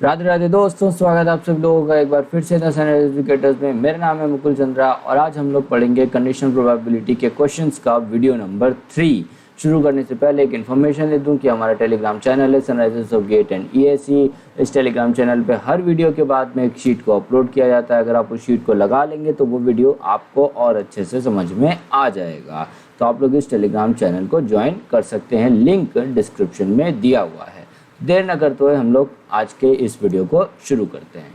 राधे राधे दोस्तों, स्वागत है आप सभी लोगों का एक बार फिर से द सैन एजुकेटर्स में। मेरा नाम है मुकुल चंद्रा और आज हम लोग पढ़ेंगे कंडीशनल प्रोबेबिलिटी के क्वेश्चंस का वीडियो नंबर 3। शुरू करने से पहले एक इन्फॉर्मेशन दे दूं कि हमारा टेलीग्राम चैनल है Sunrisers of GATE and ESE. इस टेलीग्राम चैनल पे हर वीडियो के बाद में एक शीट को अपलोड किया जाता है। अगर आप उस शीट को लगा लेंगे तो वो वीडियो आपको और अच्छे से समझ में आ जाएगा। तो आप लोग इस टेलीग्राम चैनल को ज्वाइन कर सकते हैं, लिंक डिस्क्रिप्शन में दिया हुआ है। देर न करते हुए हम लोग आज के इस वीडियो को शुरू करते हैं।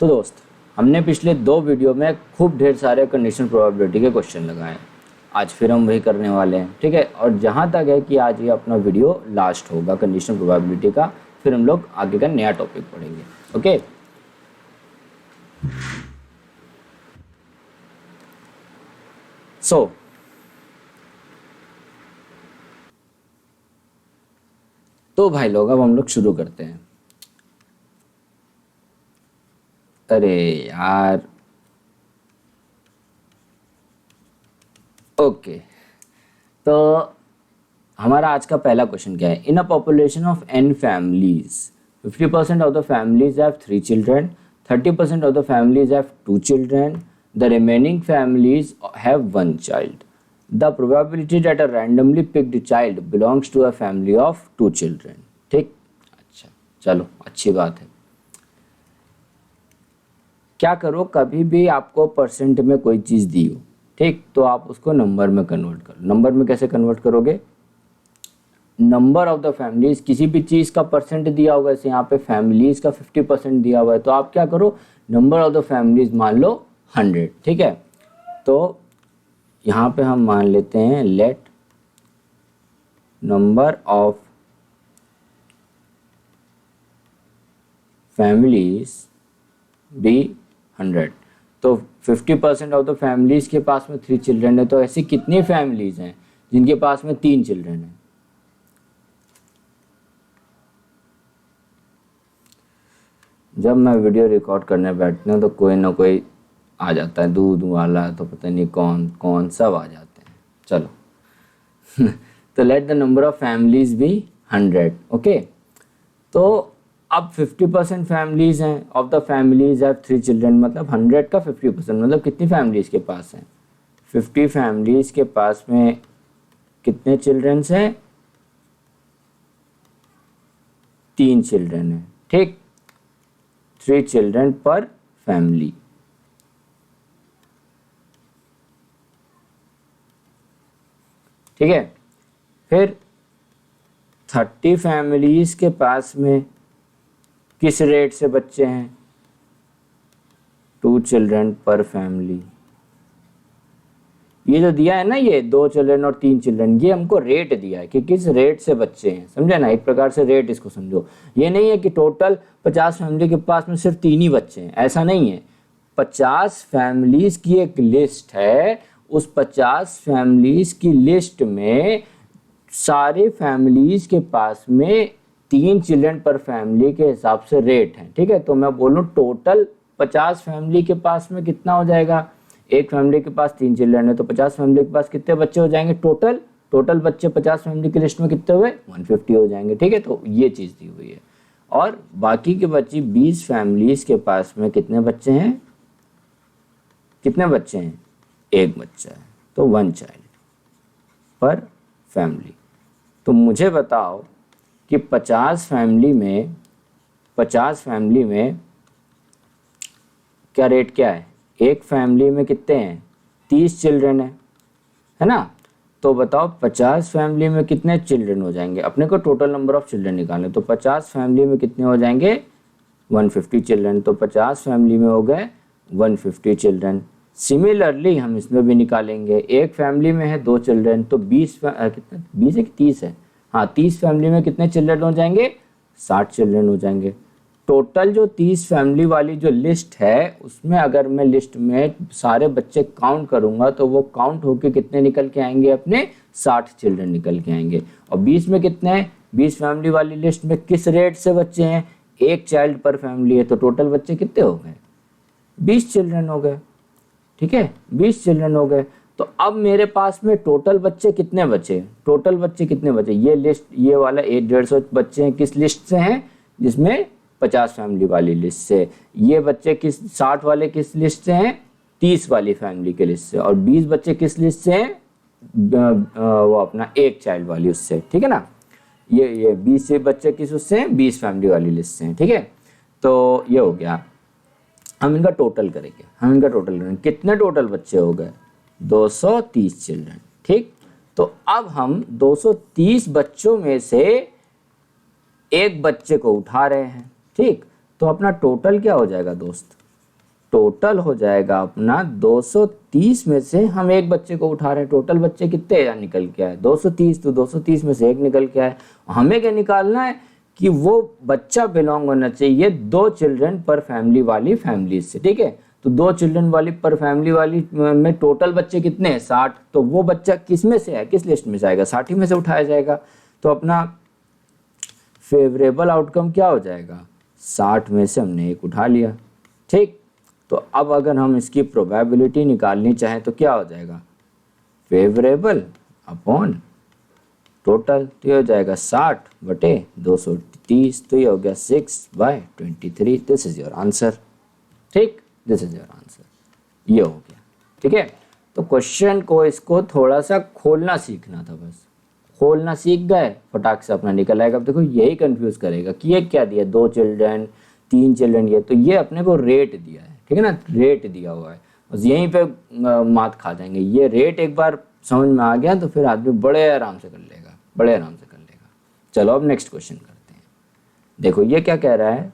तो दोस्त, हमने पिछले 2 वीडियो में खूब ढेर सारे कंडीशनल प्रोबेबिलिटी के क्वेश्चन लगाए। आज फिर हम वही करने वाले हैं, ठीक है। और जहाँ तक है कि आज ये अपना वीडियो लास्ट होगा कंडीशनल प्रोबेबिलिटी का, फिर हम लोग आगे का नया टॉपिक पढ़ेंगे। ओके, सो तो भाई लोग अब हम लोग शुरू करते हैं। अरे यार, ओके, तो हमारा आज का पहला क्वेश्चन क्या है। In a population of n families 50% of the families have 3 children, 30% of the families have 2 children, the remaining families have 1 child. The probability that a randomly picked child belongs to a family of 2 children। ठीक, अच्छा, चलो अच्छी बात है। क्या करो, कभी भी आपको परसेंट में कोई चीज़ दी हो, ठीक, तो आप उसको नंबर में कन्वर्ट करो। नंबर में कैसे कन्वर्ट करोगे? नंबर ऑफ द फैमिलीज, किसी भी चीज़ का परसेंट दिया होगा, जैसे यहाँ पे फैमिलीज का 50% दिया हुआ है, तो आप क्या करो, नंबर ऑफ द फैमिलीज मान लो 100, ठीक है। तो यहाँ पे हम मान लेते हैं let number of families be 100। तो 50% ऑफ द फैमिलीज के पास में 3 चिल्ड्रन है, तो ऐसी कितनी फैमिलीज हैं जिनके पास में 3 चिल्ड्रन हैं? जब मैं वीडियो रिकॉर्ड करने बैठता हूँ तो कोई ना कोई आ जाता है, दूध वाला, तो पता नहीं कौन कौन सब आ जाते हैं। चलो तो let the number of families be 100। Okay, तो अब 50% फैमिलीज हैं, of the families have 3 children, मतलब 100 का 50% मतलब कितनी फैमिलीज के पास हैं? 50 फैमिलीज के पास में कितने चिल्ड्रंस हैं? 3 चिल्ड्रन हैं, ठीक, 3 चिल्ड्रन पर फैमिली। ठीक है, फिर 30 फैमिलीज के पास में किस रेट से बच्चे हैं? 2 चिल्ड्रन पर फैमिली। ये जो दिया है ना, ये 2 चिल्ड्रन और 3 चिल्ड्रन, ये हमको रेट दिया है कि किस रेट से बच्चे हैं, समझे ना। एक प्रकार से रेट इसको समझो। ये नहीं है कि टोटल 50 फैमिली के पास में सिर्फ 3 ही बच्चे हैं, ऐसा नहीं है। 50 फैमिलीज की एक लिस्ट है, उस 50 फैमिलीज की लिस्ट में सारे फैमिलीज के पास में 3 चिल्ड्रन पर फैमिली के हिसाब से रेट है, ठीक है। तो मैं बोलूँ टोटल 50 फैमिली के पास में कितना हो जाएगा? एक फैमिली के पास 3 चिल्ड्रन है, तो 50 फैमिली के पास कितने बच्चे हो जाएंगे? टोटल बच्चे 50 फैमिली की लिस्ट में कितने हुए? 150 हो जाएंगे, ठीक है। तो ये चीज़ दी हुई है। और बाकी की बची 20 फैमिलीज के पास में कितने बच्चे हैं? कितने बच्चे हैं? एक बच्चा है, तो 1 चाइल्ड पर फैमिली। तो मुझे बताओ कि 50 फैमिली में क्या रेट क्या है? एक फैमिली में कितने हैं? 30 चिल्ड्रन है ना। तो बताओ 50 फैमिली में कितने चिल्ड्रन हो जाएंगे? अपने को टोटल नंबर ऑफ चिल्ड्रन निकालें, तो 50 फैमिली में कितने हो जाएंगे? 150 चिल्ड्रन। तो 50 फैमिली में हो गए 150 चिल्ड्रन। सिमिलरली हम इसमें भी निकालेंगे, एक फैमिली में है 2 चिल्ड्रन, तो 20 कितने, 20 है कि 30 है? हाँ, 30 फैमिली में कितने चिल्ड्रन हो जाएंगे? 60 चिल्ड्रन हो जाएंगे। टोटल जो 30 फैमिली वाली जो लिस्ट है, उसमें अगर मैं लिस्ट में सारे बच्चे काउंट करूंगा तो वो काउंट होके कितने निकल के आएंगे? अपने 60 चिल्ड्रन निकल के आएंगे। और 20 में कितने हैं? 20 फैमिली वाली लिस्ट में किस रेट से बच्चे हैं? 1 चाइल्ड पर फैमिली है, तो टोटल बच्चे कितने हो गए? 20 चिल्ड्रन हो गए, ठीक है, 20 चिल्ड्रन हो गए। तो अब मेरे पास में टोटल बच्चे कितने बचे? ये लिस्ट, ये वाला 150 बच्चे हैं, किस लिस्ट से हैं? जिसमें 50 फैमिली वाली लिस्ट से, ये बच्चे किस 60 वाले किस लिस्ट से हैं, 30 वाली फैमिली के लिस्ट से, और 20 बच्चे किस लिस्ट से हैं, वो अपना एक चाइल्ड वाली उससे, ठीक है ना। ये 20 से बच्चे किस उससे हैं, 20 फैमिली वाली लिस्ट से हैं, ठीक है। तो ये हो गया, हम इनका टोटल करेंगे, कितने टोटल बच्चे हो गए, 230 चिल्ड्रन, ठीक। तो अब हम 230 बच्चों में से एक बच्चे को उठा रहे हैं, ठीक। तो अपना टोटल क्या हो जाएगा दोस्त, टोटल हो जाएगा अपना 230 में से हम एक बच्चे को उठा रहे हैं। टोटल बच्चे कितने यार निकल के आए, 230, तो 230 में से एक निकल के आए। हमें क्या निकालना है कि वो बच्चा बिलोंग होना चाहिए 2 चिल्ड्रन पर फैमिली वाली फैमिली से, ठीक है। तो 2 चिल्ड्रन वाली पर फैमिली वाली में टोटल बच्चे कितने हैं, 60। तो वो बच्चा किस में से है, किस लिस्ट में से आएगा, 60 में से उठाया जाएगा। तो अपना फेवरेबल आउटकम क्या हो जाएगा, 60 में से हमने एक उठा लिया, ठीक। तो अब अगर हम इसकी प्रोबेबिलिटी निकालनी चाहें तो क्या हो जाएगा, फेवरेबल अपॉन टोटल, तो ये हो जाएगा 60 बटे 230, तो ये हो गया 6/23। दिस इज योर आंसर, ठीक, दिस इज योर आंसर, ये हो गया, ठीक है। तो क्वेश्चन को इसको थोड़ा सा खोलना सीखना था, बस खोलना सीख गए फटाक से अपना निकल आएगा। अब देखो यही कंफ्यूज करेगा कि ये क्या दिया, 2 चिल्ड्रन 3 चिल्ड्रन, ये तो ये अपने को रेट दिया है, ठीक है ना, रेट दिया हुआ है, बस यहीं पे मात खा जाएंगे। ये रेट एक बार समझ में आ गया तो फिर आदमी बड़े आराम से कर लेगा, बड़े आराम से कर लेगा। चलो अब नेक्स्ट क्वेश्चन करते हैं। देखो ये क्या कह रहा है,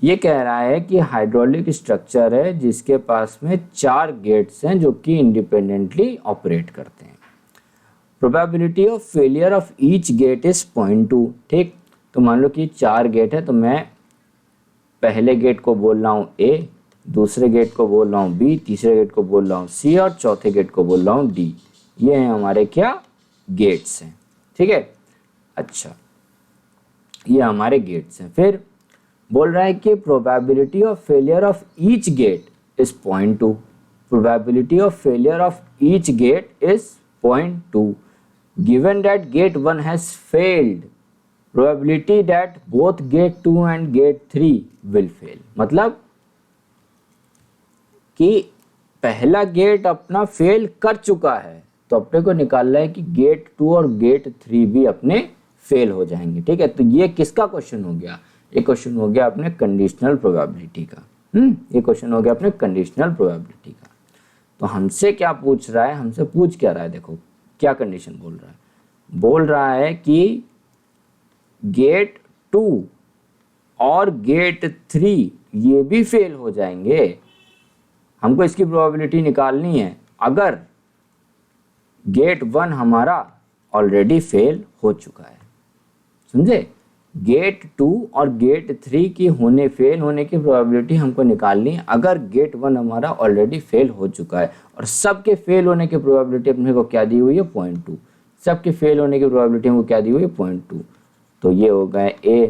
ये कह रहा है कि हाइड्रोलिक स्ट्रक्चर है जिसके पास में 4 गेट्स हैं जो कि इंडिपेंडेंटली ऑपरेट करते हैं। Probability of failure of each gate is 0.2, ठीक। तो मान लो कि 4 गेट है, तो मैं पहले गेट को बोल रहा हूँ ए, दूसरे गेट को बोल रहा हूँ बी, तीसरे गेट को बोल रहा हूँ सी, और चौथे गेट को बोल रहा हूँ डी। ये हैं हमारे क्या, गेट्स हैं, ठीक है। अच्छा, ये हमारे गेट्स हैं। फिर बोल रहा है कि probability of failure of each gate is 0.2, probability of failure of each gate is 0.2 given that gate 1 has failed, probability that both gate 2 and gate 3 will fail. मतलब कि पहला गेट अपना फेल कर चुका है, तो अपने को निकालना है कि गेट 2 और गेट 3 भी अपने फेल हो जाएंगे, ठीक है। तो ये किसका क्वेश्चन हो गया, ये क्वेश्चन हो गया अपने कंडीशनल प्रोबेबिलिटी का, ये क्वेश्चन हो गया अपने कंडीशनल प्रोबेबिलिटी का। तो हमसे क्या पूछ रहा है, हमसे पूछ क्या रहा है, देखो क्या कंडीशन बोल रहा है, बोल रहा है कि गेट 2 और गेट 3 ये भी फेल हो जाएंगे। हमको इसकी प्रोबेबिलिटी निकालनी है अगर गेट 1 हमारा ऑलरेडी फेल हो चुका है, समझे। गेट 2 और गेट 3 की फेल होने की प्रोबेबिलिटी हमको निकालनी है अगर गेट 1 हमारा ऑलरेडी फेल हो चुका है, और सबके फेल होने की प्रोबेबिलिटी अपने को क्या दी हुई है, 0.2। सबके फेल होने की प्रोबेबिलिटी हमको क्या दी हुई है, 0.2। तो ये हो गए ए,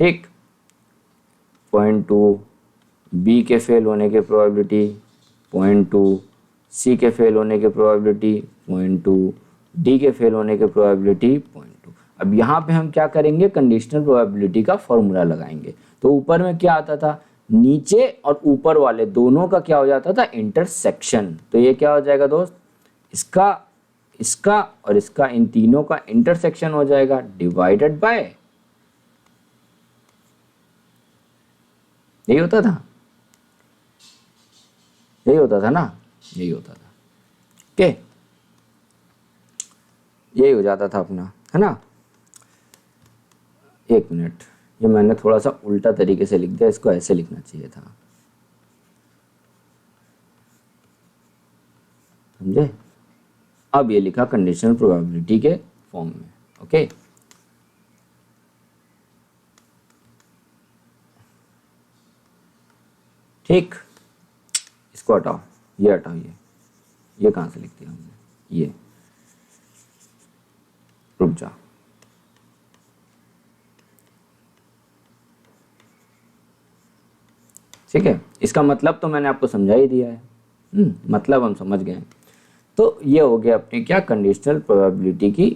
ठीक, 0.2, बी के फेल होने की प्रोबेबिलिटी 0.2, सी के फेल होने की प्रोबेबिलिटी 0.2, डी के फेल होने की प्रोबेबिलिटी 0.2। अब यहाँ पे हम क्या करेंगे, कंडीशनल प्रोबेबिलिटी का फॉर्मूला लगाएंगे। तो ऊपर में क्या आता था, नीचे और ऊपर वाले दोनों का क्या हो जाता था, इंटरसेक्शन। तो ये क्या हो जाएगा दोस्त, इसका इसका और इसका, इन तीनों का इंटरसेक्शन हो जाएगा डिवाइडेड बाय, यही होता था, यही होता था ना, यही होता था, ओके, यही हो जाता था अपना, है ना। एक मिनट, ये मैंने थोड़ा सा उल्टा तरीके से लिख दिया, इसको ऐसे लिखना चाहिए था, समझे। अब ये लिखा कंडीशनल प्रोबेबिलिटी के फॉर्म में, ओके। ठीक, इसको हटाओ, ये हटाओ, ये कहाँ से लिख दिया हमने, ये रुक जा, ठीक है। इसका मतलब तो मैंने आपको समझा ही दिया है, मतलब हम समझ गए। तो ये हो गया अपनी क्या, कंडीशनल प्रोबेबिलिटी की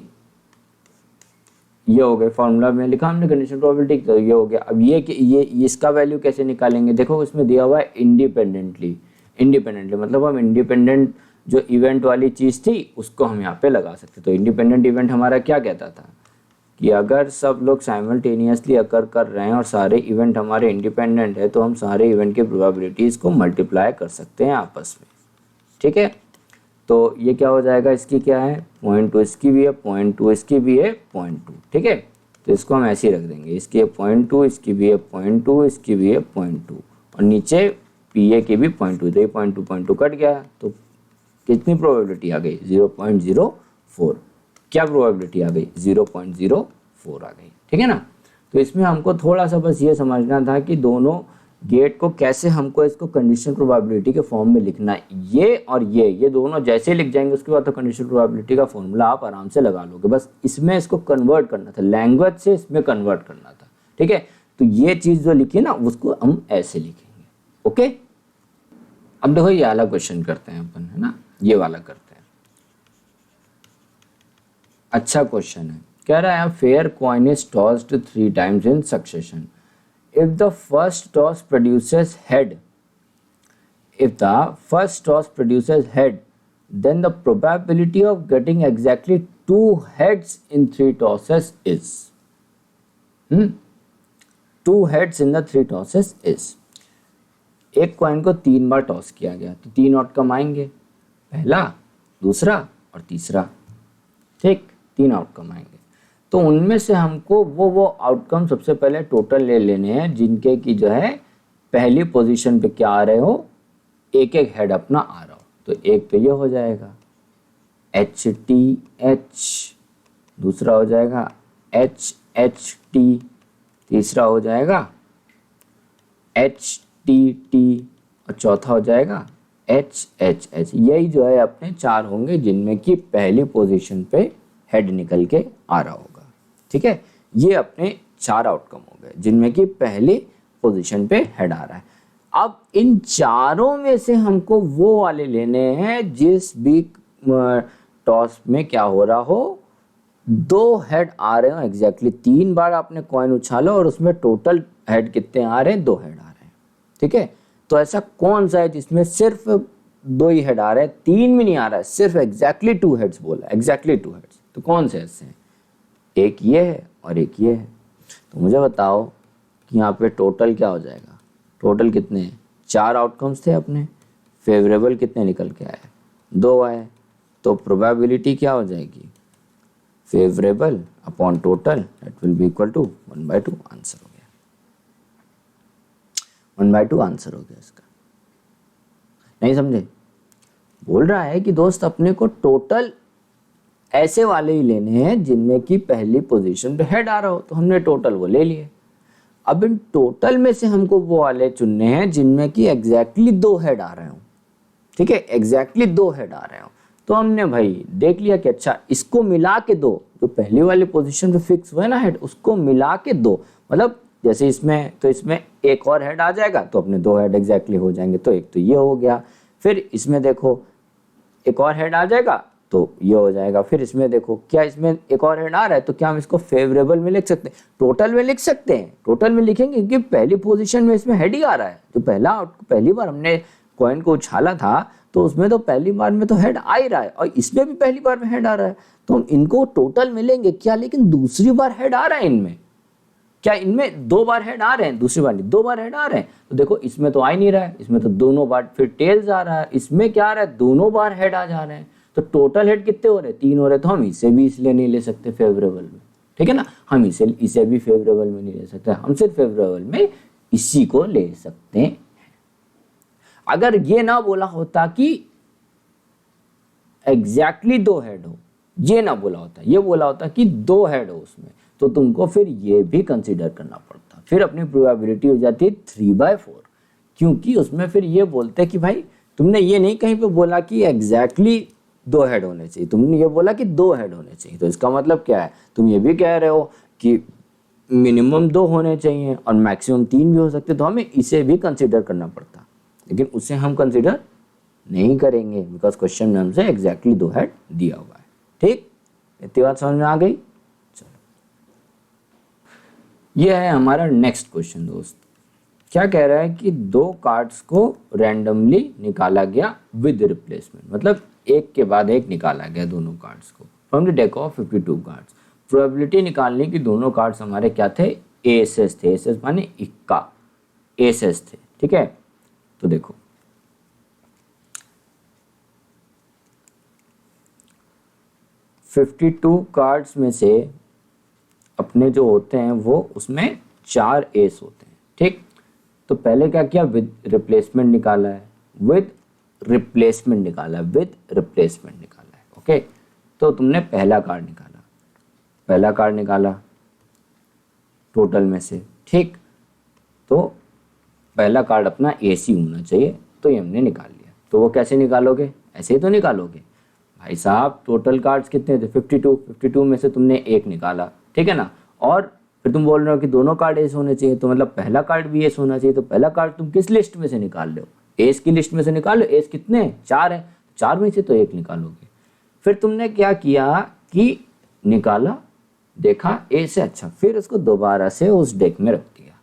ये हो गया, फॉर्मूला में लिखा हमने कंडीशन प्रोबेबिलिटी, तो ये हो गया। अब ये कि ये इसका वैल्यू कैसे निकालेंगे, देखो इसमें दिया हुआ है इंडिपेंडेंटली। इंडिपेंडेंटली मतलब हम इंडिपेंडेंट जो इवेंट वाली चीज़ थी उसको हम यहाँ पे लगा सकते। तो इंडिपेंडेंट इवेंट हमारा क्या कहता था कि अगर सब लोग साइमल्टेनियसली अकर कर रहे हैं और सारे इवेंट हमारे इंडिपेंडेंट है तो हम सारे इवेंट की प्रोबेबिलिटीज़ को मल्टीप्लाई कर सकते हैं आपस में, ठीक है। तो ये क्या हो जाएगा, इसकी क्या है 0.2, इसकी भी है 0.2, इसकी भी है 0.2, ठीक है। तो इसको हम ऐसे ही रख देंगे, इसकी है 0.2, इसकी भी है 0.2, इसकी भी है 0.2 और नीचे PA की भी 0.2, तो ये 0.2 कट गया तो कितनी प्रोबेबिलिटी आ गई 0.04। क्या प्रोबेबिलिटी आ गई 0.04 आ गई, ठीक है ना। तो इसमें हमको थोड़ा सा बस ये समझना था कि दोनों गेट को कैसे हमको इसको कंडीशन प्रोबेबिलिटी के फॉर्म में लिखना है। ये और ये दोनों जैसे लिख जाएंगे उसके बाद तो कंडीशन प्रोबेबिलिटी का फॉर्मूला आप आराम से लगा लोगे। बस इसमें इसको कन्वर्ट करना था, लैंग्वेज से इसमें कन्वर्ट करना था, ठीक है। तो ये चीज़ जो लिखी ना उसको हम ऐसे लिखेंगे, ओके। अब देखो ये वाला क्वेश्चन करते हैं अपन, है ना, ये वाला करते हैं। अच्छा क्वेश्चन है, कह रहा है fair coin is tossed 3 times in succession. If the first toss produces head, then the probability of getting exactly 2 heads in 3 tosses is 2 heads in the 3 tosses is। एक कॉइन को 3 बार टॉस किया गया तो 3 outcome आएंगे, पहला, दूसरा और तीसरा, ठीक, 3 आउटकम आएंगे। तो उनमें से हमको वो आउटकम सबसे पहले टोटल ले लेने हैं जिनके की जो है पहली पोजीशन पे क्या आ रहे हो, एक हेड अपना आ रहा हो। तो एक तो ये हो जाएगा HTH, दूसरा हो जाएगा HHT, तीसरा हो जाएगा HTT और चौथा हो जाएगा HHH। यही जो है अपने 4 होंगे जिनमें की पहली पोजीशन पे हेड निकल के आ रहा होगा, ठीक है। ये अपने 4 आउटकम हो गए जिनमें कि पहली पोजीशन पे हेड आ रहा है। अब इन चारों में से हमको वो वाले लेने हैं जिस भी टॉस में क्या हो रहा हो, 2 हेड आ रहे हो एग्जैक्टली। 3 बार आपने कॉइन उछालो और उसमें टोटल हेड कितने आ रहे हैं, 2 हेड आ रहे हैं, ठीक है। तो ऐसा कौन सा है जिसमें सिर्फ 2 ही हेड आ रहा है, 3 भी नहीं आ रहा है, सिर्फ एग्जैक्टली 2 हेड्स बोला, एग्जैक्टली 2 हेड्स। तो कौन से ऐसे हैं, एक ये है और एक ये है। तो मुझे बताओ कि यहाँ पे टोटल क्या हो जाएगा, टोटल कितने हैं, 4 आउटकम्स थे अपने, फेवरेबल कितने निकल के आए, 2 आए। तो प्रोबेबिलिटी क्या हो जाएगी, favourable upon total, that will be equal to 1/2। Answer हो गया, 1/2 आंसर हो गया इसका। नहीं समझे, बोल रहा है कि दोस्त अपने को टोटल ऐसे वाले ही लेने हैं जिनमें की पहली पोजीशन पे हेड आ रहा हो, तो हमने टोटल वो ले लिए। अब इन टोटल में से हमको वो वाले चुनने हैं जिनमें की एग्जैक्टली 2 हेड आ रहे हो, ठीक है, एग्जैक्टली 2 हेड आ रहे हो। तो हमने भाई देख लिया कि अच्छा इसको मिला के 2, जो पहली वाली पोजीशन पे फिक्स हुए ना हेड, उसको मिला के 2, मतलब जैसे इसमें, तो इसमें एक और हेड आ जाएगा तो अपने 2 हेड एग्जैक्टली हो जाएंगे। तो एक तो ये हो गया, फिर इसमें देखो एक और हेड आ जाएगा तो ये हो जाएगा। फिर इसमें देखो क्या इसमें एक और हेड आ रहा है तो क्या हम इसको फेवरेबल में लिख सकते हैं, टोटल में लिख सकते हैं। टोटल में लिखेंगे क्योंकि पहली पोजीशन में इसमें हेड ही आ रहा है। जो पहली बार हमने कॉइन को उछाला था तो उसमें तो पहली बार में तो हेड आ ही रहा है और इसमें भी पहली बार में हेड आ रहा है, तो हम इनको टोटल में लेंगे क्या, लेकिन दूसरी बार हेड आ रहा है इनमें, क्या इनमें 2 बार हेड आ रहे हैं, दूसरी बार नहीं 2 बार हेड आ रहे हैं। तो देखो इसमें तो आ ही नहीं रहा है, इसमें तो दोनों बार फिर टेल्स आ रहा है, इसमें क्या आ रहा है, दोनों बार हेड आ जा रहे हैं। तो टोटल हेड कितने हो रहे हैं, 3 हो रहे हैं। तो हम इसे भी इसलिए नहीं ले सकते फेवरेबल में, ठीक है ना, हम इसे भी फेवरेबल में नहीं ले सकते, हम सिर्फ फेवरेबल में इसी को ले सकते हैं। अगर ये ना बोला होता कि एग्जैक्टली 2 हेड हो, ये ना बोला होता, ये बोला होता कि 2 हेड हो उसमें, तो तुमको फिर ये भी कंसीडर करना पड़ता, फिर अपनी प्रोबेबिलिटी हो जाती 3/4, क्योंकि उसमें फिर ये बोलते कि भाई तुमने ये नहीं कहीं पे बोला कि एग्जैक्टली 2 हेड होने चाहिए, तुमने ये बोला कि 2 हेड होने चाहिए। तो इसका मतलब क्या है, तुम ये भी कह रहे हो कि मिनिमम 2 होने चाहिए और मैक्सिमम 3 भी हो सकते, तो हमें इसे भी कंसीडर करना पड़ता, लेकिन उसे हम कंसीडर नहीं करेंगे बिकॉज क्वेश्चन में हमसे एग्जैक्टली 2 हेड दिया हुआ है। ठीक, इतनी बात समझ में आ गई। ये है हमारा नेक्स्ट क्वेश्चन दोस्त। क्या कह रहा है कि दो कार्ड्स को रैंडमली निकाला गया विद रिप्लेसमेंट, मतलब एक के बाद एक निकाला गया दोनों कार्ड्स को from the deck of 52 cards. Probability निकालने की दोनों कार्ड्स हमारे क्या थे, एसेस थे, एसेस माने इक्का, एसेस थे, ठीक है। तो देखो फिफ्टी टू कार्ड्स में से अपने जो होते हैं वो उसमें 4 एस होते हैं, ठीक। तो पहले क्या किया, विद रिप्लेसमेंट निकाला है, विद रिप्लेसमेंट निकाला है, विद रिप्लेसमेंट निकाला है, ओके। तो तुमने पहला कार्ड निकाला, पहला कार्ड निकाला टोटल में से, ठीक। तो पहला कार्ड अपना एसी होना चाहिए, तो ये हमने निकाल लिया। तो वो कैसे निकालोगे, ऐसे ही तो निकालोगे भाई साहब। टोटल कार्ड्स कितने थे, 52 में से तुमने एक निकाला, ठीक है ना। और फिर तुम बोल रहे हो कि दोनों कार्ड एस होने चाहिए, तो मतलब पहला कार्ड भी एस होना चाहिए। तो पहला कार्ड तुम किस लिस्ट में से निकाल रहे हो, एस की लिस्ट में से निकाल लो। एस कितने, 4 है, 4 में से तो एक निकालोगे। फिर तुमने क्या किया कि निकाला, देखा ए से अच्छा, फिर उसको दोबारा से उस डेक में रख दिया,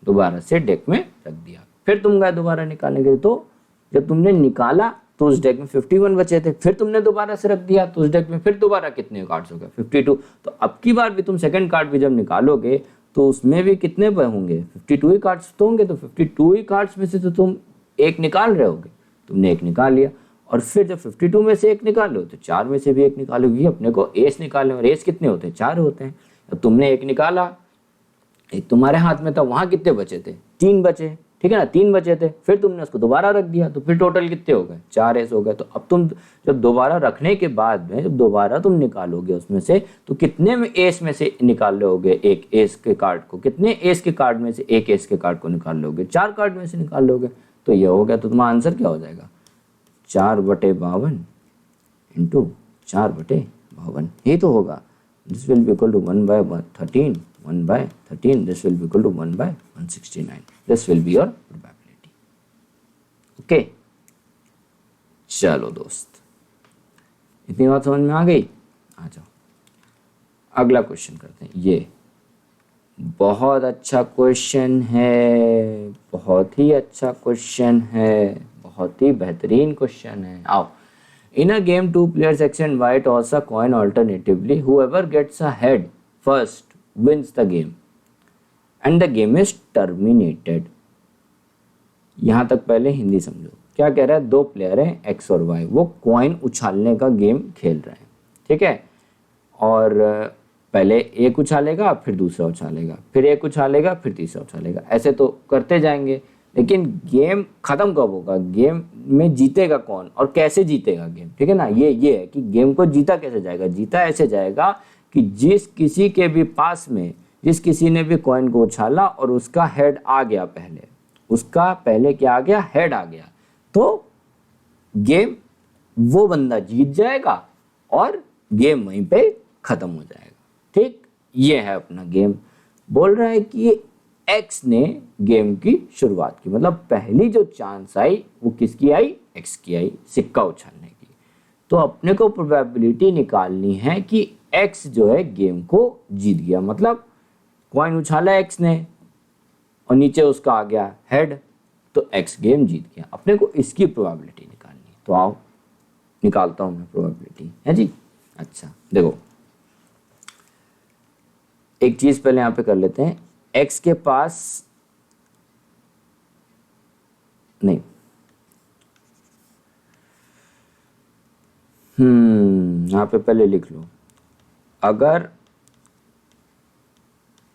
दोबारा से डेक में रख दिया। फिर तुम गए दोबारा निकालने के लिए, तो जब तुमने निकाला तो उस डेक में 51 बचे थे, फिर तुमने दोबारा से रख दिया, तो उस डेक में फिर दोबारा कितने कार्ड्स हो गए, 52। तो अब की बार भी तुम सेकंड कार्ड भी जब निकालोगे तो उसमें भी कितने पे होंगे, 52 ही कार्ड्स तो होंगे। तो 52 ही कार्ड्स में से तो तुम एक निकाल रहे होगे, तुमने एक निकाल लिया। और फिर जब 52 में से एक निकालो तो 4 में से भी एक निकालोगे। अपने को एस निकालने, और एस कितने होते हैं, 4 होते हैं। अब तुमने एक निकाला, एक तुम्हारे हाथ में था, वहां कितने बचे थे, 3 बचे, ठीक है ना, 3 बचे थे। फिर तुमने उसको दोबारा रख दिया, तो फिर टोटल कितने हो गए, 4 एस हो गए। तो अब तुम जब दोबारा रखने के बाद में जब दोबारा तुम निकालोगे उसमें से, तो कितने में एस में से निकाल लोगे एक एस के कार्ड को, कितने एस के कार्ड में से एक एस के कार्ड को निकाल लोगे, 4 कार्ड में से निकाल लोगे। तो ये हो गया। तो तुम्हारा आंसर क्या हो जाएगा, 4/52 इंटू 4/52, ये तो होगा। This will be equal to 1/13, 1/13, this will be equal to 1/169. This will be your probability. Okay. चलो दोस्त, इतनी बात समझ में आ गई। आ जाओ अगला क्वेश्चन करते हैं। ये बहुत अच्छा क्वेश्चन है, बहुत ही अच्छा क्वेश्चन है, बहुत ही बेहतरीन क्वेश्चन है। आओ। In a game, 2 players X and Y toss a coin alternatively. Whoever gets a head first wins the game and the game is terminated. यहाँ तक पहले हिंदी समझो। क्या कह रहा है, 2 प्लेयर हैं एक्स और वाई, वो कॉइन उछालने का गेम खेल रहे हैं, ठीक है। और पहले एक उछालेगा, फिर दूसरा उछालेगा, फिर एक उछालेगा, फिर तीसरा उछालेगा, ऐसे तो करते जाएंगे। लेकिन गेम खत्म कब होगा, गेम में जीतेगा कौन और कैसे जीतेगा गेम, ठीक है ना। ये है कि गेम को जीता कैसे जाएगा। जीता ऐसे जाएगा कि जिस किसी के भी पास में, जिस किसी ने भी कॉइन को उछाला और उसका हेड आ गया, पहले उसका पहले क्या आ गया, हेड आ गया, तो गेम वो बंदा जीत जाएगा और गेम वहीं पे खत्म हो जाएगा, ठीक। ये है अपना गेम। बोल रहा है कि एक्स ने गेम की शुरुआत की, मतलब पहली जो चांस आई वो किसकी आई, एक्स की आई, सिक्का उछालने की। तो अपने को प्रोबेबिलिटी निकालनी है कि एक्स जो है गेम को जीत गया, मतलब कॉइन उछाला एक्स ने और नीचे उसका आ गया हेड, तो एक्स गेम जीत गया। अपने को इसकी प्रोबेबिलिटी निकालनी है। तो आओ निकालता हूं मैं प्रोबेबिलिटी, है जी। अच्छा देखो, एक चीज पहले यहां पे कर लेते हैं। एक्स के पास नहीं, यहां पे पहले लिख लो। अगर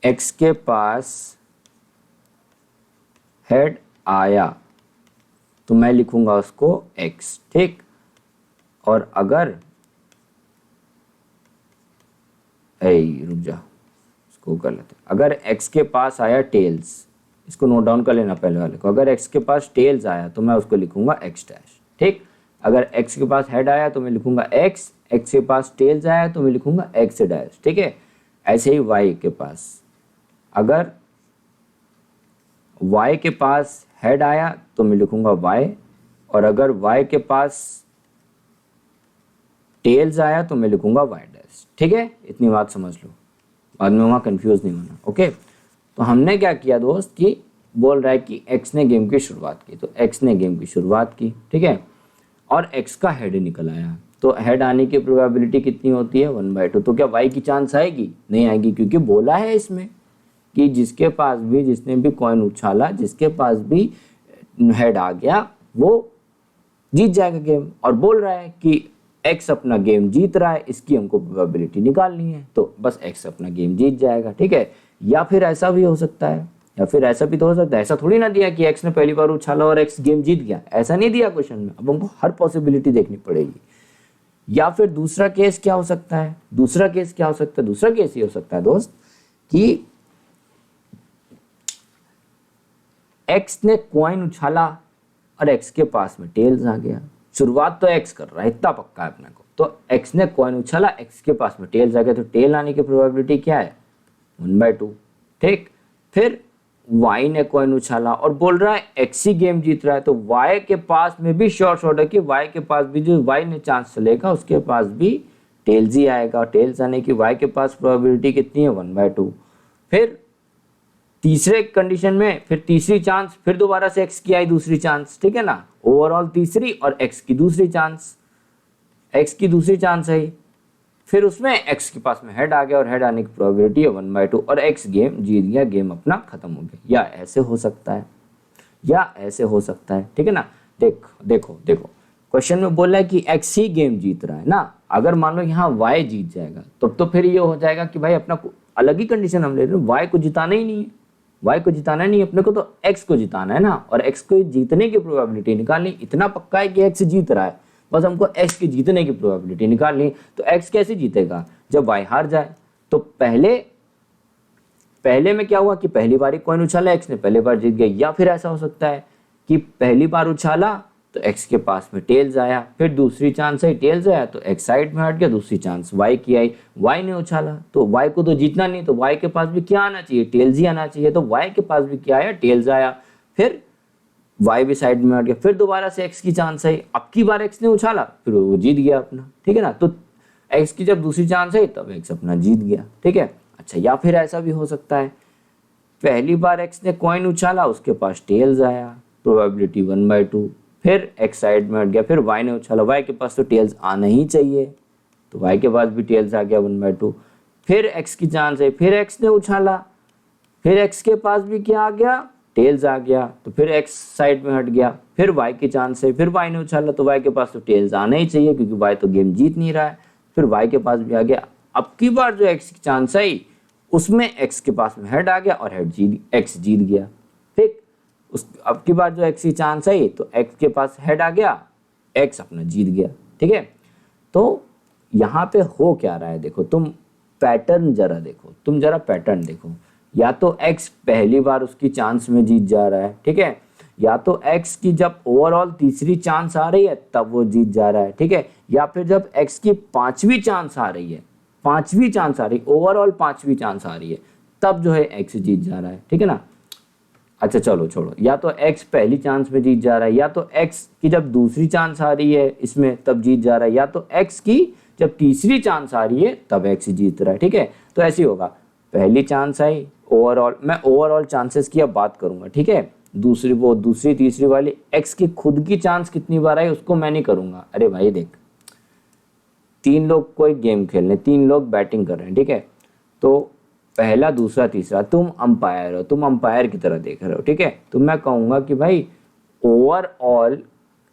एक्स के पास हेड आया तो मैं लिखूंगा उसको एक्स, ठीक। और अगर रुक जा, इसको कर लेते हैं। अगर एक्स के पास आया टेल्स, इसको नोट डाउन कर लेना पहले वाले को। अगर एक्स के पास टेल्स आया तो मैं उसको लिखूंगा एक्स डैश, ठीक। अगर एक्स के पास हेड आया तो मैं लिखूंगा एक्स, एक्स के पास टेल्स आया तो मैं लिखूंगा एक्स डैश, ठीक है। ऐसे ही वाई के पास, अगर वाई के पास हेड आया तो मैं लिखूंगा वाई, और अगर वाई के पास टेल्स आया तो मैं लिखूंगा वाई डैश, ठीक है। इतनी बात समझ लो, बाद में वहां कंफ्यूज नहीं होना, ओके। तो हमने क्या किया दोस्त कि बोल रहा है कि एक्स ने गेम की शुरुआत की, तो एक्स ने गेम की शुरुआत की, ठीक है, और एक्स का हेड निकल आया। तो हेड आने की प्रोबेबिलिटी कितनी होती है 1/2। तो क्या वाई की चांस आएगी? नहीं आएगी, क्योंकि बोला है इसमें कि जिसके पास भी, जिसने भी कॉइन उछाला, जिसके पास भी हेड आ गया वो जीत जाएगा गेम। और बोल रहा है कि एक्स अपना गेम जीत रहा है, इसकी हमको प्रोबेबिलिटी निकालनी है, तो बस एक्स अपना गेम जीत जाएगा, ठीक है। या फिर ऐसा भी हो सकता है, या फिर ऐसा भी तो हो सकता है, ऐसा थोड़ी ना दिया कि एक्स ने पहली बार उछाला और एक्स गेम जीत गया, ऐसा नहीं दिया क्वेश्चन में। अब हमको हर पॉसिबिलिटी देखनी पड़ेगी। या फिर दूसरा केस क्या हो सकता है? दूसरा केस क्या हो सकता है? दूसरा केस ये हो सकता है दोस्त कि एक्स ने कॉइन उछाला और एक्स के पास में टेल्स आ गया। शुरुआत तो एक्स कर रहा है, इतना पक्का है अपने को। तो एक्स ने कॉइन उछाला, एक्स के पास में टेल्स आ गया, तो टेल आने की प्रोबेबिलिटी क्या है 1/2, ठीक। फिर वाई ने कॉइन उछाला और बोल रहा है एक्स ही गेम जीत रहा है, तो वाई के पास में भी शॉर्ट है कि वाई के पास भी जो वाई ने चांस चलेगा उसके पास भी टेल्स ही आएगा। टेल्स आने की वाई के पास प्रोबेबिलिटी कितनी है 1/2। फिर तीसरे कंडीशन में फिर तीसरी चांस, फिर दोबारा से एक्स की आई दूसरी चांस, ठीक है ना। ओवरऑल तीसरी और एक्स की दूसरी चांस, एक्स की दूसरी चांस है। फिर उसमें एक्स के पास में हेड आ गया और हेड आने की प्रोबेबिलिटी है 1/2 और एक्स गेम जीत गया, गेम अपना खत्म हो गया। या ऐसे हो सकता है, या ऐसे हो सकता है, ठीक है ना। देखो क्वेश्चन में बोला है कि एक्स ही गेम जीत रहा है ना। अगर मान लो यहाँ वाई जीत जाएगा तो फिर ये हो जाएगा कि भाई अपना अलग ही कंडीशन हम ले रहे हैं, वाई को जिताना ही नहीं है, वाई को जिताना नहीं है अपने को, तो एक्स को जिताना है ना। और एक्स को जीतने की प्रोबेबिलिटी निकालनी, इतना पक्का है कि एक्स जीत रहा है, बस हमको एक्स की जीतने की प्रोबेबिलिटी निकालनी। तो एक्स कैसे जीतेगा? जब वाई हार जाए। तो पहले में क्या हुआ कि पहली बार कॉइन उछाला, एक्स ने पहली बार जीत गया। या फिर ऐसा हो सकता है कि पहली बार उछाला तो एक्स के पास में टेल्स आया, फिर दूसरी चांस आई टेल्स आया तो एक्स साइड में हट गया, दूसरी चांस वाई की आई, वाई ने उछाला तो वाई को तो जीतना नहीं, तो वाई के पास भी क्या आना चाहिए? टेल्स ही आना चाहिए। तो वाई के पास भी क्या आया? टेल्स आया। फिर वाई भी साइड में हट गया, फिर दोबारा से एक्स की चांस आई, अब की बार एक्स ने उछाला, फिर वो जीत गया अपना, ठीक है ना। तो एक्स की जब दूसरी चांस आई तब एक्स अपना जीत गया, ठीक है। अच्छा, या फिर ऐसा भी हो सकता है पहली बार एक्स ने कॉइन उछाला, उसके पास टेल्स आया, प्रोबेबिलिटी 1/2, फिर एक्स साइड में हट गया, फिर वाई ने उछाला, वाई के पास तो टेल्स आना ही चाहिए, तो वाई के पास भी टेल्स आ गया 1/2। फिर एक्स की चांस है, फिर एक्स ने उछाला, फिर एक्स के पास भी क्या आ गया? टेल्स आ गया, तो फिर एक्स साइड में हट गया, फिर वाई की चांस है, फिर वाई ने उछाला, तो वाई के पास तो टेल्स आना ही चाहिए क्योंकि वाई तो गेम जीत नहीं रहा है, फिर वाई के पास भी आ गया। अब की बार जो एक्स की चांस आई उसमें एक्स के पास में हेड आ गया और एक्स जीत गया, ठीक। अब की बार जो एक्स की चांस आई तो एक्स के पास हेड आ गया, एक्स अपना जीत गया, ठीक है। तो यहाँ पे हो क्या रहा है देखो, तुम पैटर्न जरा देखो, तुम जरा पैटर्न देखो। या तो एक्स पहली बार उसकी चांस में जीत जा रहा है, ठीक है, या तो एक्स की जब ओवरऑल तीसरी चांस आ रही है तब वो जीत जा रहा है, ठीक है, या फिर जब एक्स की पांचवी चांस आ रही है, पांचवी चांस आ रही, ओवरऑल पांचवी चांस आ रही है, तब जो है एक्स जीत जा रहा है, ठीक है ना। अच्छा चलो छोड़ो, या तो एक्स पहली चांस में जीत जा रहा है, या तो एक्स की जब दूसरी चांस आ रही है इसमें तब जीत जा रहा है, या तो एक्स की जब तीसरी चांस आ रही है तब एक्स जीत रहा है, ठीक है। तो ऐसे ही होगा, पहली चांस आई, ओवरऑल, मैं ओवरऑल चांसेस की अब बात करूंगा, ठीक है। दूसरी तीसरी वाली एक्स की खुद की चांस कितनी बार आई उसको मैं नहीं करूंगा। अरे भाई देख, 3 लोग कोई गेम खेल रहे हैं, 3 लोग बैटिंग कर रहे हैं, ठीक है, तो पहला दूसरा तीसरा तुम अंपायर हो, तुम अंपायर की तरह देख रहे हो, ठीक है। तो मैं कहूंगा कि भाई ओवरऑल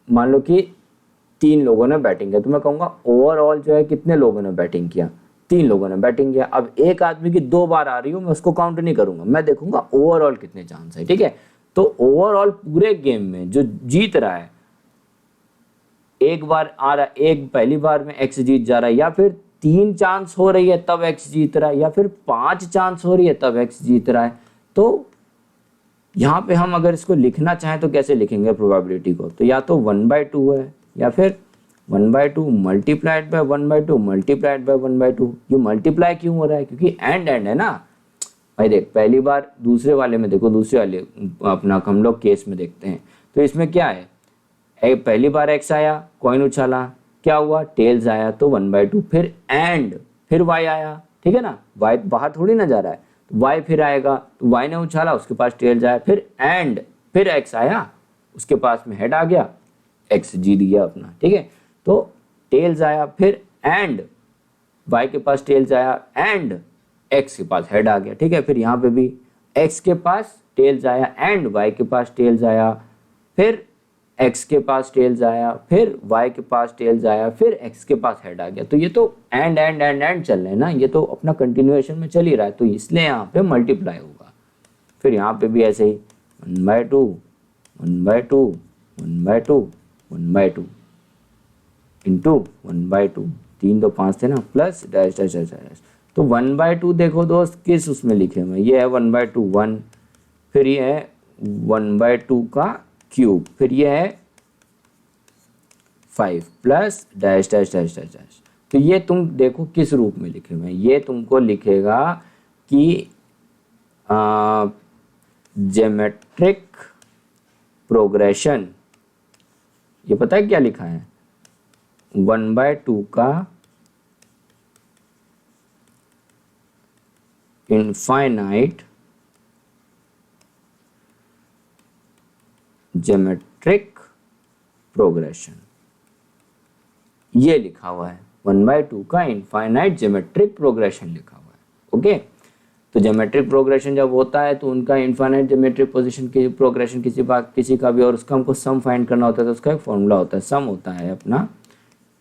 मान लो कि 3 लोगों ने बैटिंग किया, तो मैं कहूंगा ओवरऑल जो है कितने लोगों ने बैटिंग किया? 3 लोगों ने बैटिंग किया। अब एक आदमी की 2 बार आ रही हूँ, मैं उसको काउंट नहीं करूंगा, मैं देखूंगा ओवरऑल कितने चांस है, ठीक है। तो ओवरऑल पूरे गेम में जो जीत रहा है, एक बार आ रहा है, एक पहली बार में एक्स जीत जा रहा है, या फिर 3 चांस हो रही है तब एक्स जीत रहा है, या फिर 5 चांस हो रही है तब एक्स जीत रहा है। तो यहाँ पे हम अगर इसको लिखना चाहें तो कैसे लिखेंगे प्रोबेबिलिटी को? तो या तो 1/2 है, या फिर 1/2 मल्टीप्लाइड बाय 1/2 मल्टीप्लाइड बाय 1/2। ये मल्टीप्लाई क्यों हो रहा है? क्योंकि एंड है ना भाई। देख पहली बार दूसरे वाले में देखो, दूसरे वाले अपना हम लोग केस में देखते हैं, तो इसमें क्या है, पहली बार एक्स आया, कॉइन उछाला, क्या हुआ? टेल्स आया, तो 1/2, फिर एंड, फिर वाई आया, ठीक है ना, वाई बाहर थोड़ी ना जा रहा है, वाई फिर आएगा, तो वाई ने उछाला, उसके पास टेल्स आया, फिर एंड फिर एक्स आया, उसके पास में हेड आ गया, एक्स जीत गया अपना, ठीक है। तो टेल्स आया, फिर एंड वाई के पास टेल्स आया, एंड एक्स के पास हेड आ गया, ठीक है। फिर यहाँ पे भी एक्स के पास टेल्स आया, एंड वाई के पास टेल्स आया, फिर एक्स के पास टेल्स आया, फिर वाई के पास टेल्स आया, फिर एक्स के पास हेड आ गया। तो ये तो एंड एंड एंड एंड चल रहे हैं ना, ये तो अपना कंटिन्यूएशन में चल ही रहा है, तो इसलिए यहाँ पे मल्टीप्लाई होगा। फिर यहाँ पे भी ऐसे ही 1/2 1/2 1/2 1/2 इंटू 1/2, 3 तो 5 थे ना, plus dash dash dash dash. तो 1/2 देखो दोस्त किस उसमें लिखे हुए हैं, ये है 1/2 1, फिर ये है 1/2 का क्यूब, फिर ये है 5 plus dash dash dash dash dash. तो ये तुम देखो किस रूप में लिखे हुए हैं, ये तुमको लिखेगा कि ज्योमेट्रिक प्रोग्रेशन। ये पता है क्या लिखा है, 1/2 का इनफाइनाइट ज्योमेट्रिक प्रोग्रेशन, ये लिखा हुआ है 1/2 का इनफाइनाइट ज्योमेट्रिक प्रोग्रेशन लिखा हुआ है। ओके, तो ज्योमेट्रिक प्रोग्रेशन जब होता है तो उनका इनफाइनाइट ज्योमेट्रिक पोजीशन की प्रोग्रेशन किसी का भी, और उसका हमको सम फाइंड करना होता है, तो उसका एक फॉर्मूला होता है, सम होता है अपना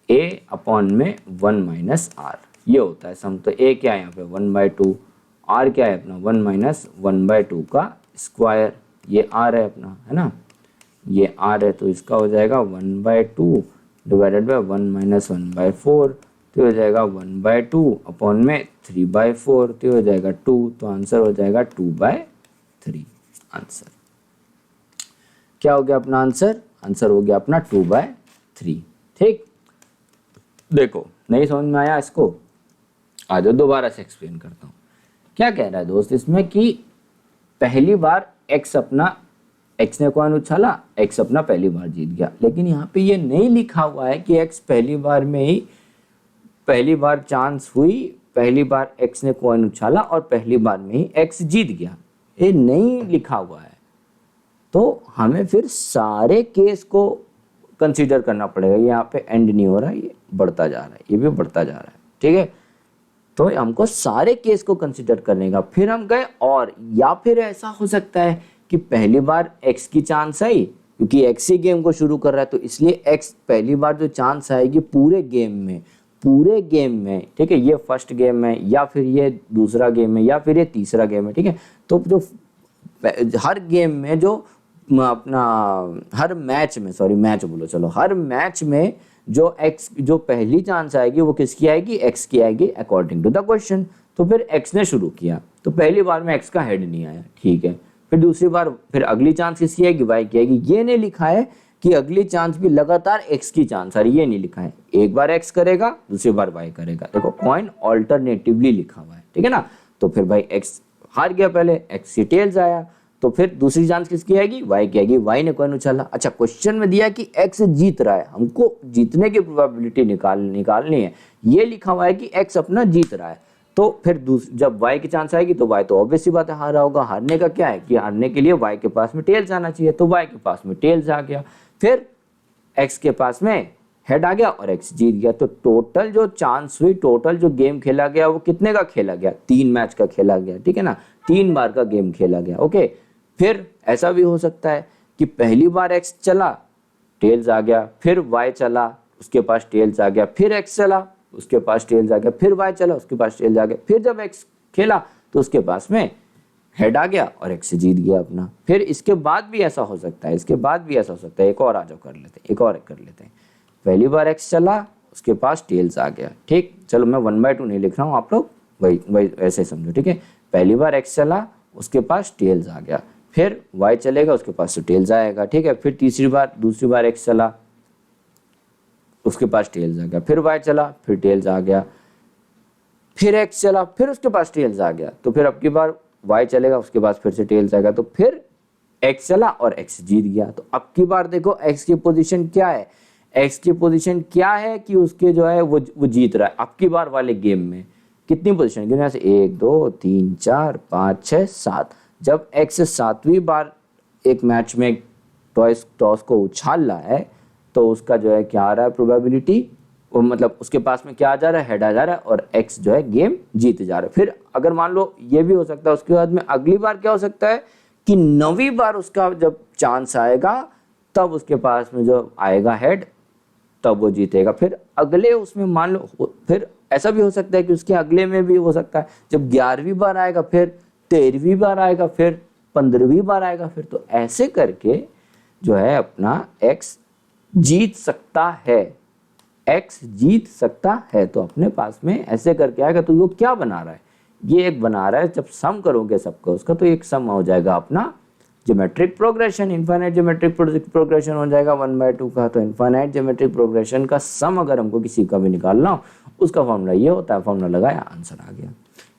a अपॉन में 1 - r, ये होता है सम। तो a क्या है यहाँ पे 1/2, r क्या है अपना 1 - 1/2 का स्क्वायर, ये r है अपना, है ना, ये r है, तो इसका हो जाएगा 1/2 डिवाइडेड बाय 1 - 1/4, तो हो जाएगा 1/2 अपॉन में 3/4, तो हो जाएगा 2, तो आंसर हो जाएगा 2/3। आंसर क्या हो गया अपना आंसर, आंसर हो गया अपना 2/3। ठीक, देखो नहीं समझ में आया इसको, आ जाओ दोबारा से एक्सप्लेन करता हूँ। क्या कह रहा है दोस्त इसमें कि पहली बार एक्स ने कॉइन उछाला, एक्स अपना पहली बार जीत गया, लेकिन यहाँ पे ये नहीं लिखा हुआ है कि एक्स पहली बार में ही, पहली बार चांस हुई, पहली बार एक्स ने कॉइन उछाला और पहली बार में ही एक्स जीत गया, ये नहीं लिखा हुआ है। तो हमें फिर सारे केस को कंसीडर करना पड़ेगा, यहाँ पे एंड नहीं हो रहा है, ये बढ़ता जा रहा है, ये भी बढ़ता जा रहा है, ठीक है। तो हमको सारे केस को कंसीडर करने का, फिर हम गए, और या फिर ऐसा हो सकता है कि पहली बार एक्स की चांस आई, क्योंकि एक्स ही गेम को शुरू कर रहा है, तो इसलिए एक्स पहली बार जो चांस आएगी पूरे गेम में, ठीक है, ये फर्स्ट गेम है, या फिर ये दूसरा गेम है, या फिर ये तीसरा गेम है, ठीक है। तो जो हर गेम में जो अपना हर मैच में, सॉरी मैच बोलो, चलो हर मैच में जो पहली चांस आएगी वो किसकी आएगी, एक्स की आएगी, अकॉर्डिंग टू द क्वेश्चन। तो फिर एक्स ने शुरू किया, तो पहली बार में एक्स का हेड नहीं आया, ठीक है, फिर दूसरी बार, फिर अगली चांस किसकी आएगी, वाई की आएगी। ये नहीं लिखा है कि अगली चांस भी लगातार एक्स की चांस आ रही, ये नहीं लिखा है, एक बार एक्स करेगा दूसरी बार वाई करेगा। देखो कॉइन ऑल्टरनेटिवली लिखा हुआ है, ठीक है ना। तो फिर भाई एक्स हार गया, पहले एक्स की टेल्स आया, तो फिर दूसरी चांस किसकी आएगी, वाई की आएगी, वाई ने कॉइन उछाला। अच्छा, क्वेश्चन में दिया कि एक्स जीत रहा है, हमको जीतने की प्रोबेबिलिटी निकालनी है, ये लिखा हुआ है कि एक्स अपना जीत रहा है। तो फिर जब वाई की चांस आएगी तो वाई तो ऑब्वियस सी बात है हारा होगा। हारने का क्या है कि हारने के लिए वाई के पास में टेल्स आना चाहिए, तो वाई के पास में टेल्स आ गया, फिर एक्स के पास में हेड आ गया और एक्स जीत गया। तो टोटल जो चांस हुई, टोटल जो गेम खेला गया वो कितने का खेला गया, 3 मैच का खेला गया, ठीक है ना, 3 बार का गेम खेला गया। ओके, फिर ऐसा भी हो सकता है कि पहली बार एक्स चला, टेल्स आ गया, फिर वाई चला, उसके पास टेल्स आ गया, फिर एक्स चला, उसके पास टेल्स आ गया, फिर वाई चला, उसके पास टेल्स आ गया, फिर जब एक्स खेला तो उसके पास में हेड आ गया और एक्स जीत गया अपना। फिर इसके बाद भी ऐसा हो सकता है, एक और आ जाओ कर लेते हैं, एक और कर लेते हैं। पहली बार एक्स चला, उसके पास टेल्स आ गया, ठीक, चलो मैं 1/2 नहीं लिख रहा हूँ, आप लोग वही ऐसे समझो, ठीक है। पहली बार एक्स चला, उसके पास टेल्स आ गया, फिर वाई चलेगा, उसके पास तो टेल्स आएगा, ठीक है। फिर दूसरी बार एक्स चला, उसके पास टेल्स आ गया, फिर वाई चला, फिर टेल्स आ गया, फिर एक्स चला, फिर उसके पास टेल्स आ गया, तो फिर अब की बार वाई चलेगा, उसके पास फिर से टेल्स आएगा, तो फिर एक्स चला और एक्स जीत गया। तो अब की बार देखो एक्स की पोजीशन क्या है, एक्स की पोजीशन क्या है कि उसके जो है वो जीत रहा है अब की बार वाले गेम में, कितनी पोजीशन गिने से 1 2 3 4 5 6 7। जब एक्स 7वीं बार एक मैच में टॉस को उछाल रहा है तो उसका जो है क्या आ रहा है प्रोबेबिलिटी, वो मतलब उसके पास में क्या आ जा रहा है, हेड आ जा रहा है और एक्स जो है गेम जीत जा रहा है। फिर अगर मान लो ये भी हो सकता है, उसके बाद में अगली बार क्या हो सकता है कि 9वीं बार उसका जब चांस आएगा तब उसके पास में जो आएगा हेड तब वो जीतेगा। फिर अगले उसमें मान लो फिर ऐसा भी हो सकता है कि उसके अगले में भी हो सकता है जब 11वीं बार आएगा, फिर 13वीं बार आएगा, फिर 15वीं बार आएगा, फिर तो ऐसे करके जो है अपना एक्स जीत सकता है, एक्स जीत सकता है। तो अपने पास में ऐसे करके आएगा। तो वो क्या बना रहा है, ये एक बना रहा है, जब सम करोगे सबका उसका तो एक सम हो जाएगा अपना geometric progression, infinite geometric progression हो जाएगा 1/2 का। तो इनफाइनाइट ज्योमेट्रिक प्रोग्रेशन का सम अगर हमको किसी का भी निकालना हो उसका फॉर्मूला ये होता है, फॉर्मूला लगाया आंसर आ गया।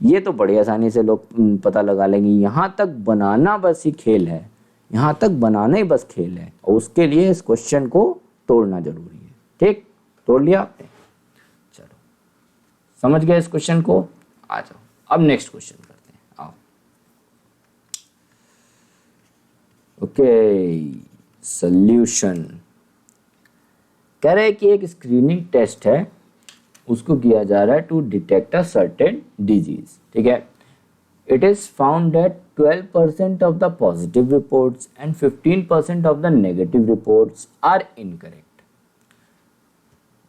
ये तो बड़ी आसानी से लोग पता लगा लेंगे। यहाँ तक बनाना बस ही खेल है, यहाँ तक बनाना ही बस खेल है और उसके लिए इस क्वेश्चन को तोड़ना जरूरी है। ठीक, तोड़ लिया आपने, चलो समझ गए इस क्वेश्चन को। आ जाओ अब नेक्स्ट क्वेश्चन करते हैं, आओ। ओके, सॉल्यूशन कह रहे हैं कि एक स्क्रीनिंग टेस्ट है, उसको किया जा रहा है to detect a certain disease. ठीक है, it is found that 12% of the positive reports and 15% of the negative reports are incorrect.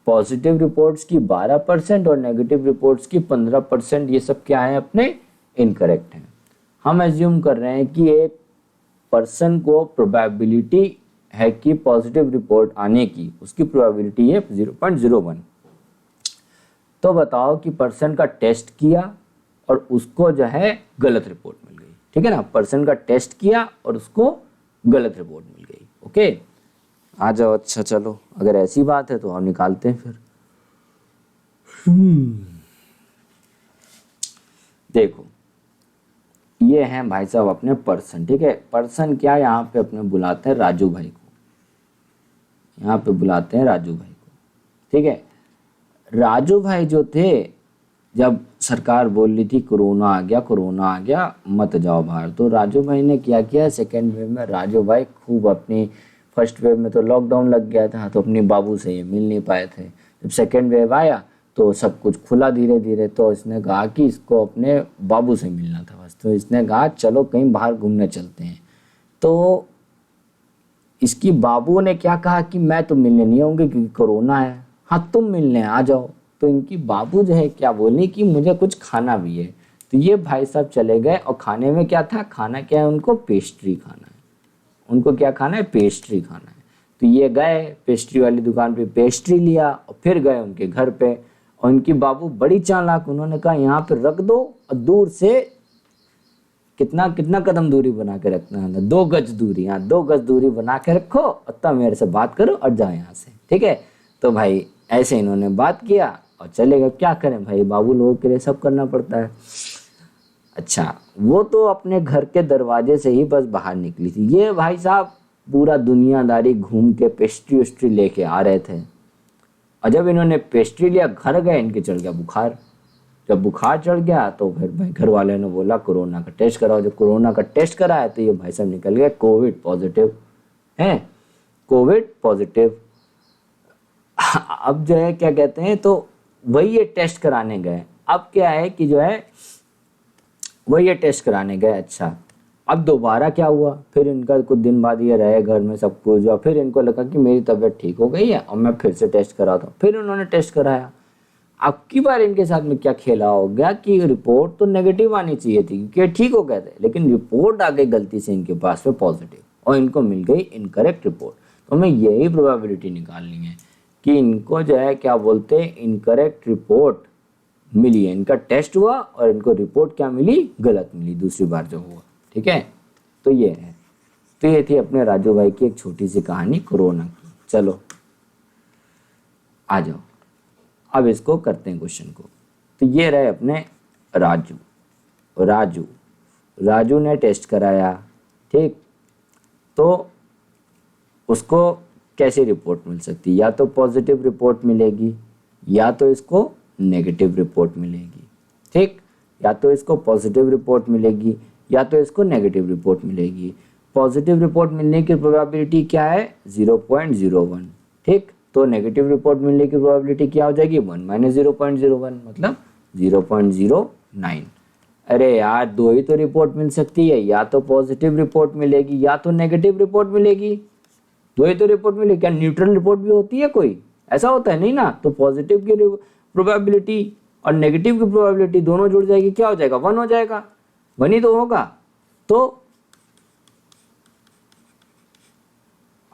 Positive reports की 12% और नेगेटिव रिपोर्ट्स की 15% ये सब क्या है अपने इनकरेक्ट हैं। हम एज्यूम कर रहे हैं कि एक पर्सन को प्रोबेबिलिटी है कि पॉजिटिव रिपोर्ट आने की, उसकी प्रोबेबिलिटी है 0.01। तो बताओ कि पर्सन का टेस्ट किया और उसको जो है गलत रिपोर्ट मिल गई। ठीक है ना, पर्सन का टेस्ट किया और उसको गलत रिपोर्ट मिल गई। ओके, आ जाओ। अच्छा चलो, अगर ऐसी बात है तो हम निकालते हैं फिर। देखो ये हैं भाई साहब अपने पर्सन। ठीक है, पर्सन क्या यहाँ पे अपने बुलाते हैं राजू भाई को, यहाँ पे बुलाते हैं राजू भाई को। ठीक है, राजू भाई जो थे, जब सरकार बोल रही थी कोरोना आ गया, कोरोना आ गया, मत जाओ बाहर, तो राजू भाई ने क्या किया, सेकेंड वेव में राजू भाई खूब अपनी, फर्स्ट वेव में तो लॉकडाउन लग गया था तो अपने बाबू से ये मिल नहीं पाए थे। जब सेकेंड वेव आया तो सब कुछ खुला धीरे धीरे, तो इसने कहा कि इसको अपने बाबू से मिलना था बस। तो इसने कहा चलो कहीं बाहर घूमने चलते हैं। तो इसकी बाबू ने क्या कहा कि मैं तो मिलने नहीं आऊँगी क्योंकि कोरोना है। हाँ तुम मिलने आ जाओ। तो इनकी बाबू जो है क्या बोली कि मुझे कुछ खाना भी है। तो ये भाई साहब चले गए और खाने में क्या था, खाना क्या है उनको, पेस्ट्री खाना है। उनको क्या खाना है, पेस्ट्री खाना है। तो ये गए पेस्ट्री वाली दुकान पे, पेस्ट्री लिया और फिर गए उनके घर पे। और उनकी बाबू बड़ी चालाक, उन्होंने कहा यहाँ पे रख दो और दूर से कितना कितना कदम दूरी बना के रखना है, 2 गज दूरी, हाँ 2 गज दूरी बना के रखो और तब मेरे से बात करो और जाओ यहाँ से। ठीक है, तो भाई ऐसे इन्होंने बात किया और चले गए। क्या करें भाई, बाबू लोगों के लिए सब करना पड़ता है। अच्छा, वो तो अपने घर के दरवाजे से ही बस बाहर निकली थी। ये भाई साहब पूरा दुनियादारी घूम के पेस्ट्री वेस्ट्री लेके आ रहे थे। और जब इन्होंने पेस्ट्री लिया, घर गए, इनके चढ़ गया बुखार। जब बुखार चढ़ गया तो फिर भाई घर वाले ने बोला कोरोना का टेस्ट कराओ। जब कोरोना का टेस्ट कराया तो ये भाई साहब निकल गए कोविड पॉजिटिव हैं, कोविड पॉजिटिव। अब जो है क्या कहते हैं, तो वही ये टेस्ट कराने गए। अब क्या है कि जो है वही ये टेस्ट कराने गए। अच्छा, अब दोबारा क्या हुआ, फिर इनका कुछ दिन बाद ये रहे घर में सब कुछ, और फिर इनको लगा कि मेरी तबीयत ठीक हो गई है और मैं फिर से टेस्ट कराता हूँ। फिर उन्होंने टेस्ट कराया। अब की बार इनके साथ में क्या खेला हो गया कि रिपोर्ट तो नेगेटिव आनी चाहिए थी क्योंकि ठीक हो गए थे, लेकिन रिपोर्ट आ गई गलती से इनके पास में पॉजिटिव और इनको मिल गई इनकरेक्ट रिपोर्ट। तो हमें यही प्रोबेबिलिटी निकालनी है कि इनको जो है क्या बोलते हैं, इनकरेक्ट रिपोर्ट मिली है। इनका टेस्ट हुआ और इनको रिपोर्ट क्या मिली, गलत मिली दूसरी बार जो हुआ। ठीक है, तो ये है। तो ये थी अपने राजू भाई की एक छोटी सी कहानी कोरोना की। चलो आ जाओ, अब इसको करते हैं क्वेश्चन को। तो ये रहे अपने राजू ने टेस्ट कराया। ठीक, तो उसको कैसी रिपोर्ट मिल सकती है, या तो पॉजिटिव रिपोर्ट मिलेगी या तो इसको नेगेटिव रिपोर्ट मिलेगी। ठीक, या तो इसको पॉजिटिव रिपोर्ट मिलेगी या तो इसको नेगेटिव रिपोर्ट मिलेगी। पॉजिटिव रिपोर्ट मिलने की प्रोबेबिलिटी क्या है 0.01, ठीक, तो नेगेटिव रिपोर्ट मिलने की प्रोबेबिलिटी क्या हो जाएगी 1 माइनस 0.01 मतलब 0.09। अरे यार दो ही तो रिपोर्ट मिल सकती है, या तो पॉजिटिव रिपोर्ट मिलेगी या तो नेगेटिव रिपोर्ट मिलेगी, दो ही तो रिपोर्ट मिलेगी। क्या न्यूट्रल रिपोर्ट भी होती है कोई? ऐसा होता है नहीं ना। तो पॉजिटिव की प्रोबेबिलिटी और नेगेटिव की प्रोबेबिलिटी दोनों जुड़ जाएगी, क्या हो जाएगा 1 हो जाएगा, 1 ही तो होगा। तो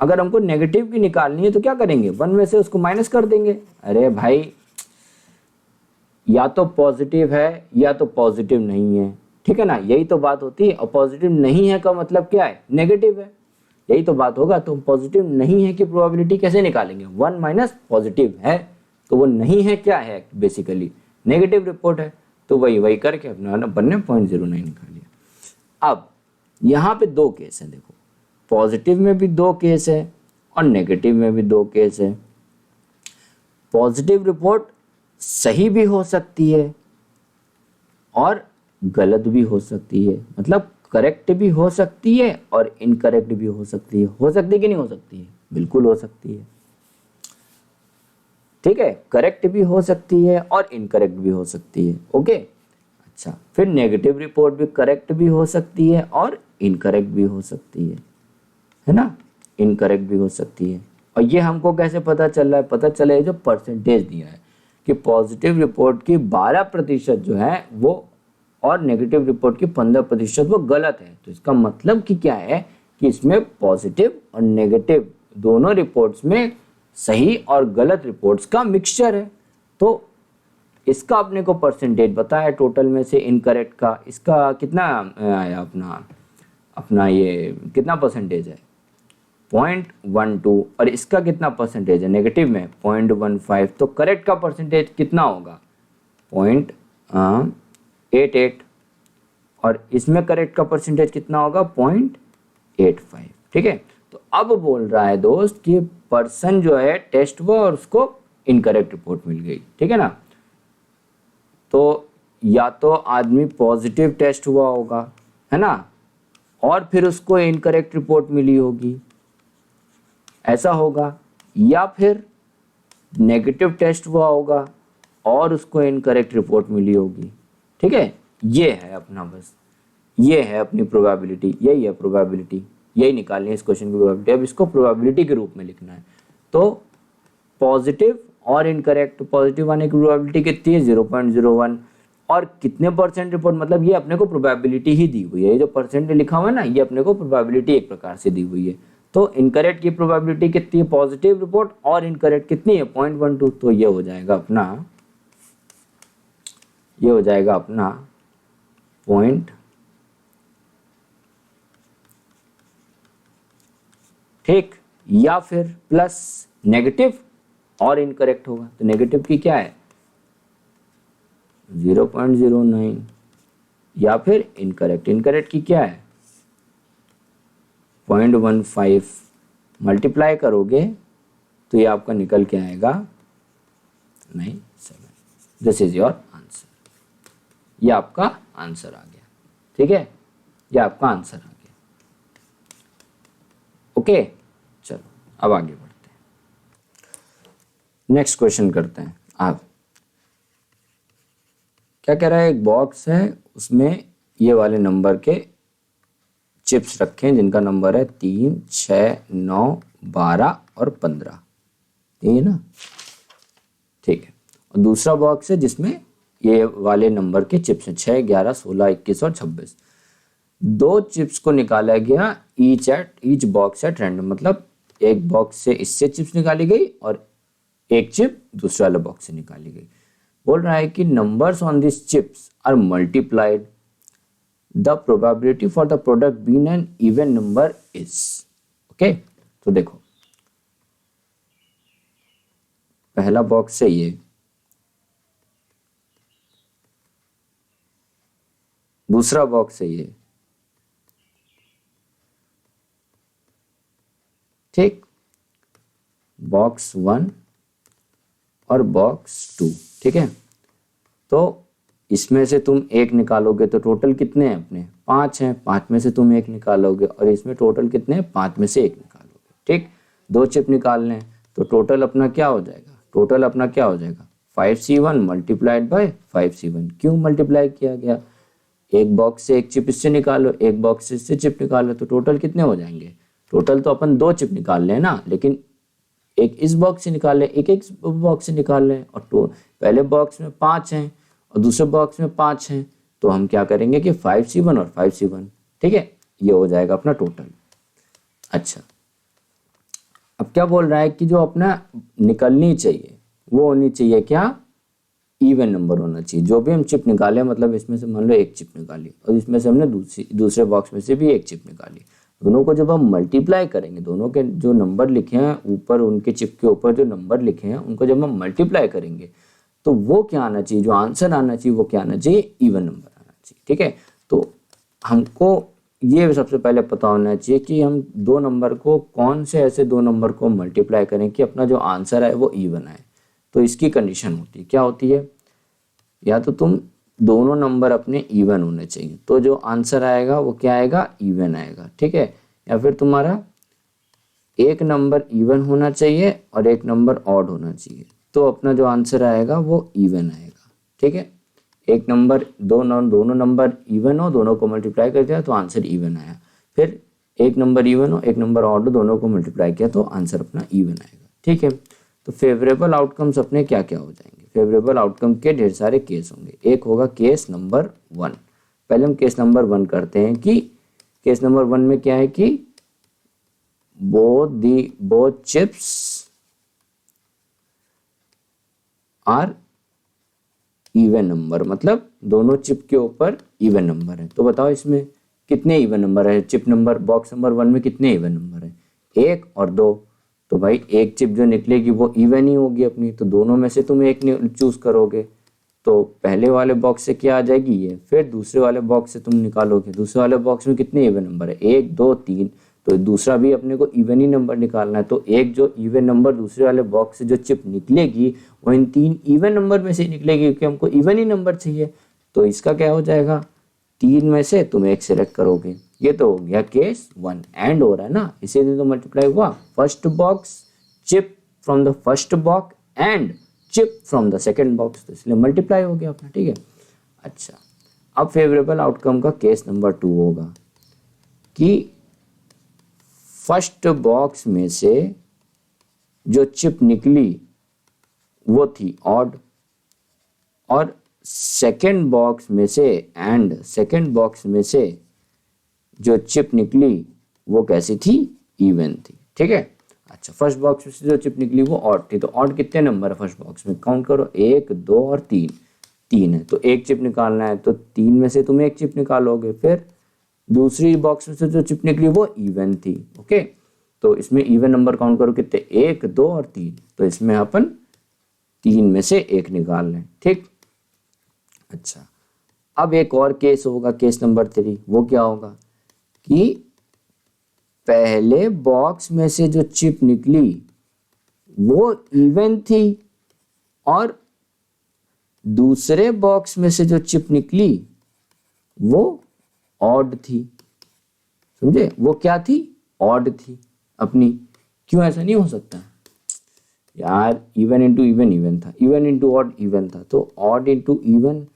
अगर हमको नेगेटिव की निकालनी है तो क्या करेंगे 1 में से उसको माइनस कर देंगे। अरे भाई या तो पॉजिटिव है या तो पॉजिटिव नहीं है, ठीक है ना, यही तो बात होती है। और पॉजिटिव नहीं है का मतलब क्या है नेगेटिव है, यही तो बात होगा। तो पॉजिटिव नहीं है की प्रोबेबिलिटी कैसे निकालेंगे 1 माइनस पॉजिटिव है, तो वो नहीं है क्या है बेसिकली नेगेटिव रिपोर्ट है। तो वही करके अपना अपन ने 0.09 निकाल लिया। अब यहाँ पे दो केस है, देखो पॉजिटिव में भी दो केस है और नेगेटिव में भी दो केस है। पॉजिटिव रिपोर्ट सही भी हो सकती है और गलत भी हो सकती है, मतलब करेक्ट भी हो सकती है और इनकरेक्ट भी हो सकती है। हो सकती है कि नहीं हो सकती है? बिल्कुल हो सकती है, ठीक है, करेक्ट भी हो सकती है और इनकरेक्ट भी हो सकती है। ओके, अच्छा, फिर नेगेटिव रिपोर्ट भी करेक्ट भी हो सकती है और इनकरेक्ट भी हो सकती है ना, इनकरेक्ट भी हो सकती है। और ये हमको कैसे पता चल रहा है? पता चला है जो परसेंटेज दिया है कि पॉजिटिव रिपोर्ट की 12% जो है वो और नेगेटिव रिपोर्ट की 15% वो गलत है। तो इसका मतलब कि क्या है कि इसमें पॉजिटिव और नेगेटिव दोनों रिपोर्ट्स में सही और गलत रिपोर्ट्स का मिक्सचर है। तो इसका अपने को परसेंटेज बताया टोटल में से इनकरेक्ट का, इसका कितना आया अपना ये कितना परसेंटेज है 0.12, और इसका कितना परसेंटेज है नेगेटिव में 0.15। तो करेक्ट का परसेंटेज कितना होगा 0.88 और इसमें करेक्ट का परसेंटेज कितना होगा 0.85, ठीक है। तो अब बोल रहा है दोस्त कि पर्सन जो है टेस्ट हुआ और उसको इनकरेक्ट रिपोर्ट मिल गई, ठीक है ना। तो या तो आदमी पॉजिटिव टेस्ट हुआ होगा, है ना, और फिर उसको इनकरेक्ट रिपोर्ट मिली होगी, ऐसा होगा, या फिर नेगेटिव टेस्ट हुआ होगा और उसको इनकरेक्ट रिपोर्ट मिली होगी, ठीक है। ये है अपना, बस ये है अपनी प्रोबेबिलिटी, यही है प्रोबेबिलिटी, यही निकालनी है इस क्वेश्चन की प्रोबेबिलिटी। अब इसको प्रोबेबिलिटी के रूप में लिखना है। तो पॉजिटिव और इनकरेक्ट, पॉजिटिव आने की प्रोबेबिलिटी कितनी है 0.01 और कितने परसेंट रिपोर्ट, मतलब ये अपने को प्रोबेबिलिटी ही दी हुई है। ये जो परसेंट लिखा हुआ है ना, ये अपने को प्रोबेबिलिटी एक प्रकार से दी हुई है। तो इनकरेक्ट की प्रोबेबिलिटी कितनी है पॉजिटिव रिपोर्ट और इनकरेक्ट कितनी है 0.12। तो ये हो जाएगा अपना 0. ठीक, या फिर प्लस नेगेटिव और इनकरेक्ट होगा। तो नेगेटिव की क्या है 0.09 या फिर इनकरेक्ट की क्या है 0.15। मल्टीप्लाई करोगे तो ये आपका निकल के आएगा 97। This is your answer. ये आपका आंसर आ गया, ठीक है, ये आपका आंसर आ गया। ओके, चलो अब आगे बढ़ते हैं, नेक्स्ट क्वेश्चन करते हैं। आप क्या कह रहा है, एक बॉक्स है उसमें ये वाले नंबर के चिप्स रखें जिनका नंबर है 3, 6, 9, 12 और 15, ये ना, ठीक है। और दूसरा बॉक्स है जिसमें ये वाले नंबर के चिप्स हैं 6, 11, 16, 21 और 26। दो चिप्स को निकाला गया ईच बॉक्स एट रैंडम, मतलब एक बॉक्स से इससे चिप्स निकाली गई और एक चिप दूसरे वाले बॉक्स से निकाली गई। बोल रहा है कि numbers on this chips are multiplied, the probability for the product being an even number is. Okay, तो देखो पहला बॉक्स है ये, दूसरा बॉक्स है ये, ठीक, बॉक्स 1 और बॉक्स 2, ठीक है। तो इसमें से तुम एक निकालोगे तो टोटल कितने हैं अपने 5 हैं, 5 में से तुम एक निकालोगे और इसमें टोटल कितने हैं 5 में से एक निकालोगे। ठीक, 2 चिप निकालने हैं तो टोटल अपना क्या हो जाएगा, टोटल अपना क्या हो जाएगा 5C1 मल्टीप्लाइड बाय 5C1। क्यों मल्टीप्लाई किया गया, एक बॉक्स से एक चिप इससे निकालो, एक बॉक्स से इससे चिप निकालो, तो टोटल कितने हो जाएंगे, टोटल तो अपन 2 चिप निकाल लें ना, लेकिन एक इस बॉक्स से निकाल लें, एक इस बॉक्स से निकाल लें, और तो पहले बॉक्स में 5 हैं और दूसरे बॉक्स में 5 हैं, तो हम क्या करेंगे कि 5C1 और 5C1, ठीक है, ये हो जाएगा अपना टोटल। अच्छा, अब क्या बोल रहा है कि जो अपना निकलनी चाहिए वो होनी चाहिए क्या, इवन नंबर होना चाहिए। जो भी हम चिप निकाले, मतलब इसमें से मान लो एक चिप निकाली और इसमें से हमने दूसरे बॉक्स में से भी एक चिप निकाली, दोनों को जब हम मल्टीप्लाई करेंगे, दोनों के जो नंबर लिखे हैं ऊपर, उनके चिप के ऊपर जो नंबर लिखे हैं उनको जब हम मल्टीप्लाई करेंगे तो वो क्या आना चाहिए, जो आंसर आना चाहिए वो क्या आना चाहिए, इवन नंबर आना चाहिए। ठीक है, तो हमको ये सबसे पहले पता होना चाहिए कि हम 2 नंबर को, कौन से ऐसे 2 नंबर को मल्टीप्लाई करें कि अपना जो आंसर है वो इवन आए। तो इसकी कंडीशन होती है, क्या होती है, या तो तुम दोनों नंबर अपने इवन होने चाहिए तो जो आंसर आएगा वो क्या आएगा, इवन आएगा। ठीक है, या फिर तुम्हारा एक नंबर इवन होना चाहिए और एक नंबर ऑड होना चाहिए, तो अपना जो आंसर आएगा वो इवन आएगा। ठीक है, एक नंबर दोनों नंबर इवन हो, दोनों को मल्टीप्लाई कर दिया तो आंसर इवन आया, फिर एक नंबर इवन हो एक नंबर ऑड हो, दोनों को मल्टीप्लाई किया तो आंसर अपना इवन आएगा। ठीक है, तो फेवरेबल आउटकम्स अपने क्या क्या हो जाएंगे, फेवरेबल आउटकम के ढेर सारे केस होंगे। एक होगा केस नंबर 1, पहले हम केस नंबर 1 करते हैं कि केस नंबर 1 में क्या है कि both chips are even number, मतलब दोनों चिप के ऊपर इवन नंबर है। तो बताओ इसमें कितने इवन नंबर है, चिप नंबर बॉक्स नंबर 1 में कितने इवन नंबर है, 1 और 2। तो भाई एक चिप जो निकलेगी वो इवन ही होगी अपनी, तो दोनों में से तुम एक चूज करोगे, तो पहले वाले बॉक्स से क्या आ जाएगी ये, फिर दूसरे वाले बॉक्स से तुम निकालोगे, दूसरे वाले बॉक्स में कितने इवन नंबर है, 1 2 3, तो दूसरा भी अपने को इवन ही नंबर निकालना है। तो एक जो इवन नंबर दूसरे वाले बॉक्स से जो चिप निकलेगी वो इन 3 इवन नंबर में से निकलेगी, क्योंकि हमको इवन ही नंबर चाहिए। तो इसका क्या हो जाएगा, 3 में से तुम एक सेलेक्ट करोगे। ये तो हो गया केस 1, एंड हो रहा है ना, इसीलिए तो मल्टीप्लाई हुआ, first box chip from the first box and chip from the second box, तो इसलिए मल्टीप्लाई हो गया अपना। ठीक है, अच्छा, अब फेवरेबल आउटकम का केस नंबर 2 होगा कि फर्स्ट बॉक्स में से जो चिप निकली वो थी ऑड, और सेकेंड बॉक्स में से एंड सेकेंड बॉक्स में से जो चिप निकली वो कैसी थी, इवन थी। ठीक है, अच्छा, फर्स्ट बॉक्स में से जो चिप निकली वो ऑड थी, तो ऑड कितने नंबर है फर्स्ट बॉक्स में, काउंट करो, 1 2 और 3, 3 है, तो एक चिप निकालना है, तो 3 में से तुम एक चिप निकालोगे, फिर दूसरी बॉक्स में से जो चिप निकली वो इवन थी। ओके, तो इसमें इवन नंबर काउंट करो कितने, 1 2 और 3, तो इसमें अपन 3 में से एक निकाल लें। ठीक, अच्छा, अब एक और केस होगा, केस नंबर 3, वो क्या होगा कि पहले बॉक्स में से जो चिप निकली वो इवन थी और दूसरे बॉक्स में से जो चिप निकली वो ऑड थी। समझे, वो क्या थी, ऑड थी अपनी। क्यों ऐसा नहीं हो सकता यार, इवन इंटू इवन इवन था, इवन इंटू ऑड इवन था, तो ऑड इंटू इवन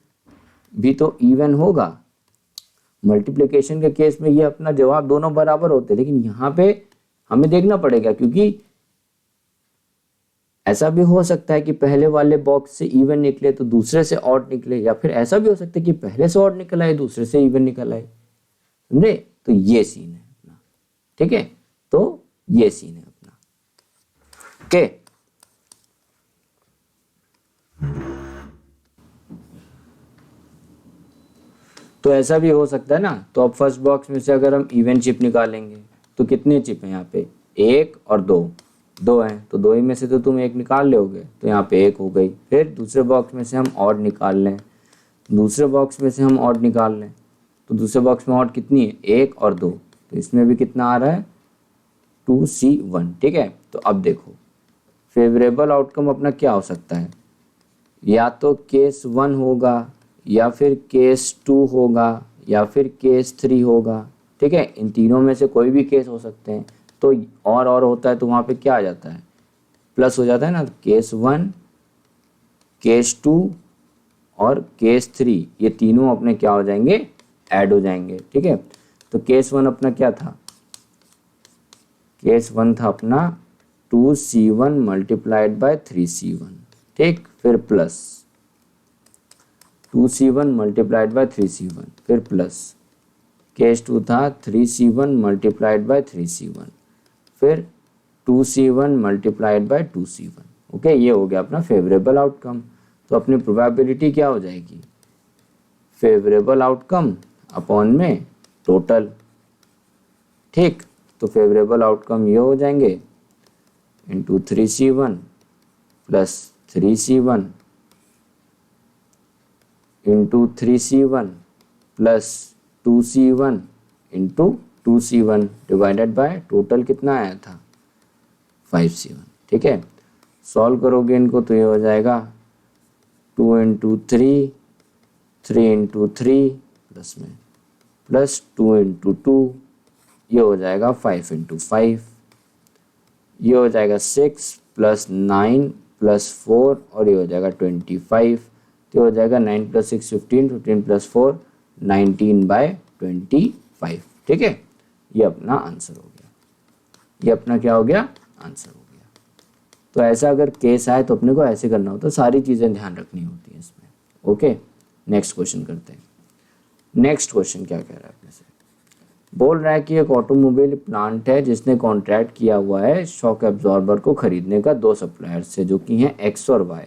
भी तो इवन होगा। मल्टीप्लिकेशन के केस में ये अपना जवाब दोनों बराबर होते, लेकिन यहाँ पे हमें देखना पड़ेगा, क्योंकि ऐसा भी हो सकता है कि पहले वाले बॉक्स से इवन निकले तो दूसरे से ऑड निकले, या फिर ऐसा भी हो सकता है कि पहले से ऑड निकल आए दूसरे से इवन निकल आए। समझे, तो ये सीन है अपना। ठीक है, तो ये सीन है अपना। ओके, तो ऐसा भी हो सकता है ना। तो अब फर्स्ट बॉक्स में से अगर हम इवन चिप निकालेंगे तो कितने चिप हैं यहाँ पे, 1 और 2 हैं, तो 2 ही में से तो तुम एक निकाल लोगे, तो यहाँ पे 1 हो गई। फिर दूसरे बॉक्स में से हम ऑड निकाल लें, दूसरे बॉक्स में से हम ऑड निकाल लें, तो दूसरे बॉक्स में ऑड कितनी है, 1 और 2, तो इसमें भी कितना आ रहा है, 2C1। ठीक है, तो अब देखो फेवरेबल आउटकम अपना क्या हो सकता है, या तो केस 1 होगा या फिर केस 2 होगा या फिर केस 3 होगा, ठीक है। इन तीनों में से कोई भी केस हो सकते हैं। तो और होता है तो वहाँ पे क्या आ जाता है, प्लस हो जाता है ना। केस 1, केस 2 और केस 3 ये तीनों अपने क्या हो जाएंगे, ऐड हो जाएंगे, ठीक है। तो केस 1 अपना क्या था, केस 1 था अपना 2c1 मल्टीप्लाइड बाय 3c1, ठीक। फिर plus 2c1 multiplied by 3c1, फिर प्लस केस 2 था 3c1 मल्टीप्लाइड बाय 3c1, फिर 2c1 multiplied by 2c1। Okay, ये हो गया अपना फेवरेबल आउटकम। तो अपनी प्रोबेबिलिटी क्या हो जाएगी, फेवरेबल आउटकम अपॉन में टोटल, ठीक। तो फेवरेबल आउटकम ये हो जाएंगे into 3c1 plus 3c1 into 3c1 plus 2c1 into 2c1 divided by total कितना आया था 5c1, ठीक है। सॉल्व करोगे इनको तो ये हो जाएगा 2 इंटू 3, 3 इंटू 3 प्लस में प्लस 2 इंटू 2, ये हो जाएगा 5 इंटू 5, ये हो जाएगा 6 प्लस 9 प्लस 4 और ये हो जाएगा 25। तो हो जाएगा 9 प्लस 6 15, 15 प्लस 4 19/25, ठीक है। ये अपना आंसर हो गया, ये अपना क्या हो गया, आंसर हो गया। तो ऐसा अगर केस आए तो अपने को ऐसे करना होता है, सारी चीज़ें ध्यान रखनी होती है इसमें। ओके, नेक्स्ट क्वेश्चन करते हैं। नेक्स्ट क्वेश्चन क्या कह रहा है अपने से, बोल रहा है कि एक ऑटोमोबाइल प्लांट है जिसने कॉन्ट्रैक्ट किया हुआ है शॉक एब्जॉर्बर को खरीदने का 2 सप्लायर से, जो कि हैं एक्स और वाई।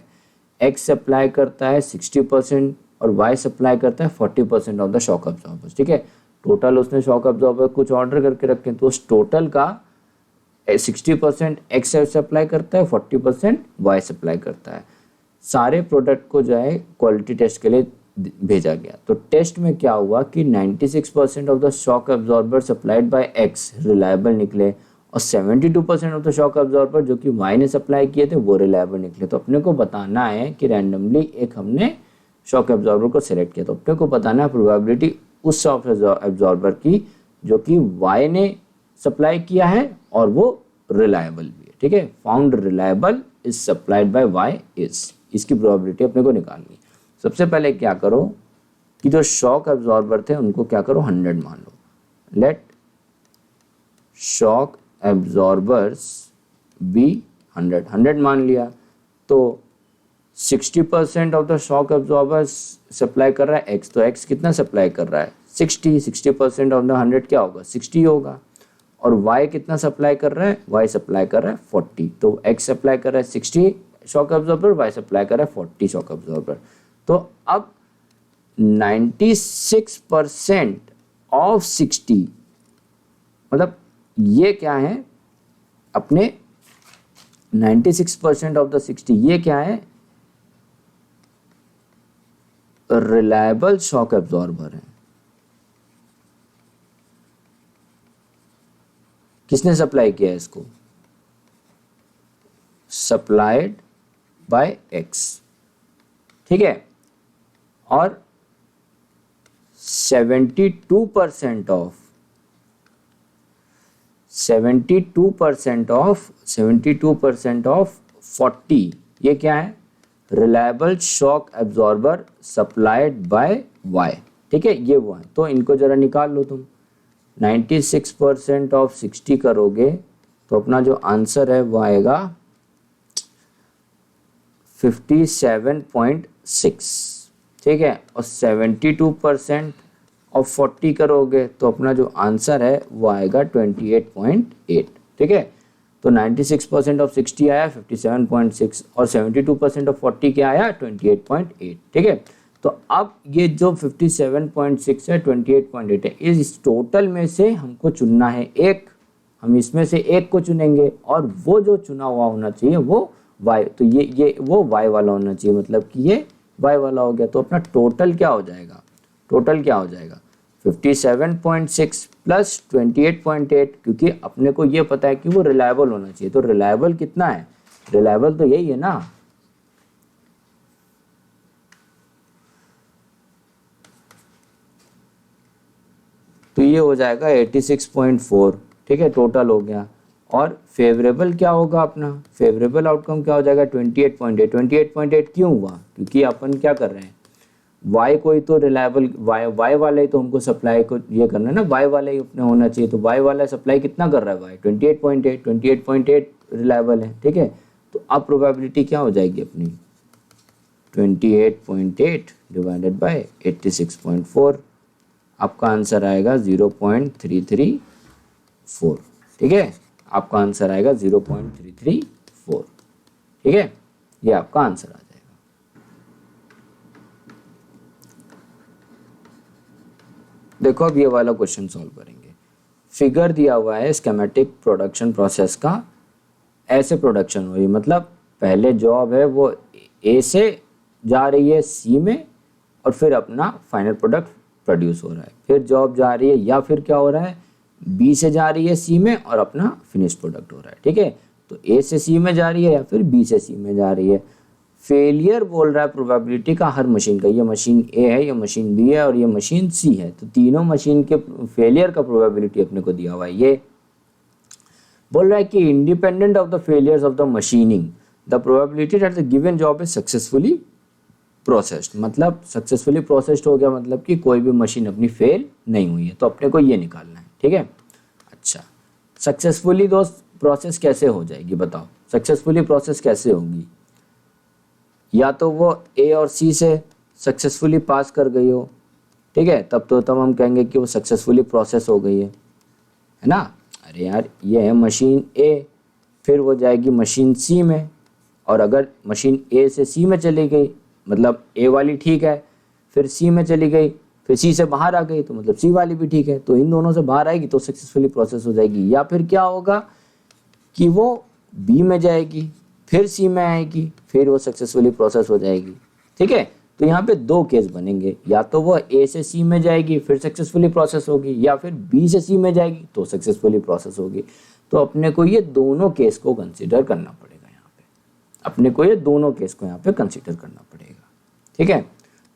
एक्स सप्लाई करता है 60% और वाई सप्लाई करता है 40% ऑफ द शॉक एब्जॉर्बर, ठीक है। टोटल उसने शॉक एब्जॉर्बर कुछ ऑर्डर करके रखे, तो उस टोटल का 60% एक्स सप्लाई करता है, 40% वाई सप्लाई करता है। सारे प्रोडक्ट को जो है क्वालिटी टेस्ट के लिए भेजा गया। तो टेस्ट में क्या हुआ कि 96% of the shock absorber supplied bye x reliable निकले और 72% ऑफ द शॉक एब्जॉर्बर जो कि वाई ने सप्लाई किए थे वो रिलायबल निकले। तो अपने को बताना है कि रैंडमली एक हमने शॉक एब्जॉर्बर को सिलेक्ट किया, तो अपने को बताना है प्रोबेबिलिटी उस शॉक एब्जॉर्बर की जो कि वाई ने सप्लाई किया है और वो रिलायबल भी है, ठीक है। Found reliable is supplied by Y is, इसकी प्रोबेबिलिटी अपने को निकालनी। सबसे पहले क्या करो कि जो शॉक एब्जॉर्बर थे उनको क्या करो 100 मान लो। लेट शॉक एब्जॉर्बर्स बी 100 मान लिया। तो 60% of the shock absorbers supply कर रहा है एक्स, तो एक्स कितना सप्लाई कर रहा है 60% ऑफ द 100 क्या होगा 60 होगा। और वाई कितना सप्लाई कर रहा है, वाई सप्लाई कर रहा है 40, तो एक्स सप्लाई कर रहा है 60 शॉक एब्जॉर्बर, वाई सप्लाई कर रहा है 40 शॉक एब्जॉर्बर। तो अब 96% ऑफ 60 मतलब ये क्या है अपने 96% ऑफ द 60 ये क्या है रिलायबल शॉक एब्जॉर्बर है। किसने सप्लाई किया है इसको, सप्लाइड बाय एक्स, ठीक है। और 72% ऑफ 40 ये क्या है reliable shock absorber supplied by Y, ठीक है। ये वो है, तो इनको जरा निकाल लो तुम। 96% ऑफ 60 करोगे तो अपना जो आंसर है वो आएगा 57.6, ठीक है। और 72% ऑफ 40 करोगे तो अपना जो आंसर है वो आएगा 28.8, ठीक है। तो 96% ऑफ 60 आया 57.6 और 72% ऑफ 40 क्या आया 28.8, ठीक है। तो अब ये जो 57.6 है 28.8 है, इस टोटल में से हमको चुनना है एक, हम इसमें से एक को चुनेंगे और वो जो चुना हुआ होना चाहिए वो y, तो ये वो y वाला होना चाहिए, मतलब कि ये y वाला हो गया। तो अपना टोटल क्या हो जाएगा, टोटल क्या हो जाएगा 57.6 प्लस 28.8, क्योंकि अपने को ये पता है कि वो रिलायबल होना चाहिए। तो रिलायबल कितना है, रिलायबल तो यही है ना, ये हो जाएगा 86.4, ठीक है, टोटल हो गया। और फेवरेबल क्या होगा अपना, फेवरेबल आउटकम क्या हो जाएगा 28.8। 28.8 क्यों हुआ, क्योंकि अपन क्या कर रहे हैं, वाई को ही तो रिलायबल, वाई वाला ही तो हमको सप्लाई को ये करना है ना, वाई वाला ही अपने होना चाहिए। तो वाई वाला सप्लाई कितना कर रहा है, वाई 28.8, 28.8 रिलायबल है, ठीक है। तो अब प्रोबेबिलिटी क्या हो जाएगी अपनी 28.8 डिवाइडेड बाय 86.4, आपका आंसर आएगा 0.334, ठीक है, आपका आंसर आएगा 0.334, ठीक है, ये आपका आंसर आ जाएगा। देखो अब ये वाला क्वेश्चन सॉल्व करेंगे। फिगर दिया हुआ है स्कीमेटिक प्रोडक्शन प्रोसेस का, ऐसे प्रोडक्शन हो रही, मतलब पहले जॉब है वो ए से जा रही है सी में और फिर अपना फाइनल प्रोडक्ट प्रोड्यूस हो रहा है, फिर जॉब जा रही है या फिर क्या हो रहा है बी से जा रही है सी में और अपना फिनिश प्रोडक्ट हो रहा है, ठीक है। तो ए से सी में जा रही है या फिर बी से सी में जा रही है। फेलियर बोल रहा है प्रोबेबिलिटी का हर मशीन का, ये मशीन ए है, ये मशीन बी है और ये मशीन सी है, तो तीनों मशीन के फेलियर का प्रोबेबिलिटी अपने को दिया हुआ है। ये बोल रहा है कि independent of the failures of the machining the probability that the given job is successfully processed, मतलब सक्सेसफुली प्रोसेस्ड हो गया, मतलब कि कोई भी मशीन अपनी फेल नहीं हुई है, तो अपने को ये निकालना है, ठीक है। अच्छा, सक्सेसफुली दोस्त प्रोसेस कैसे हो जाएगी बताओ, सक्सेसफुली प्रोसेस कैसे होगी, या तो वो ए और सी से सक्सेसफुली पास कर गई हो, ठीक है, तब हम कहेंगे कि वो सक्सेसफुली प्रोसेस हो गई है ना। अरे यार ये है मशीन ए, फिर वो जाएगी मशीन सी में, और अगर मशीन ए से सी में चली गई मतलब ए वाली ठीक है, फिर सी में चली गई, फिर सी से बाहर आ गई तो मतलब सी वाली भी ठीक है, तो इन दोनों से बाहर आएगी तो सक्सेसफुली प्रोसेस हो जाएगी। या फिर क्या होगा कि वो बी में जाएगी, फिर सी में आएगी, फिर वो सक्सेसफुली प्रोसेस हो जाएगी, ठीक है। तो यहाँ पे दो केस बनेंगे, या तो वो ए से सी में जाएगी फिर सक्सेसफुली प्रोसेस होगी, या फिर बी से सी में जाएगी तो सक्सेसफुली प्रोसेस होगी। तो अपने को ये दोनों केस को कंसिडर करना पड़ेगा, यहाँ पे अपने को ये दोनों केस को यहाँ पे कंसिडर करना पड़ेगा, ठीक है,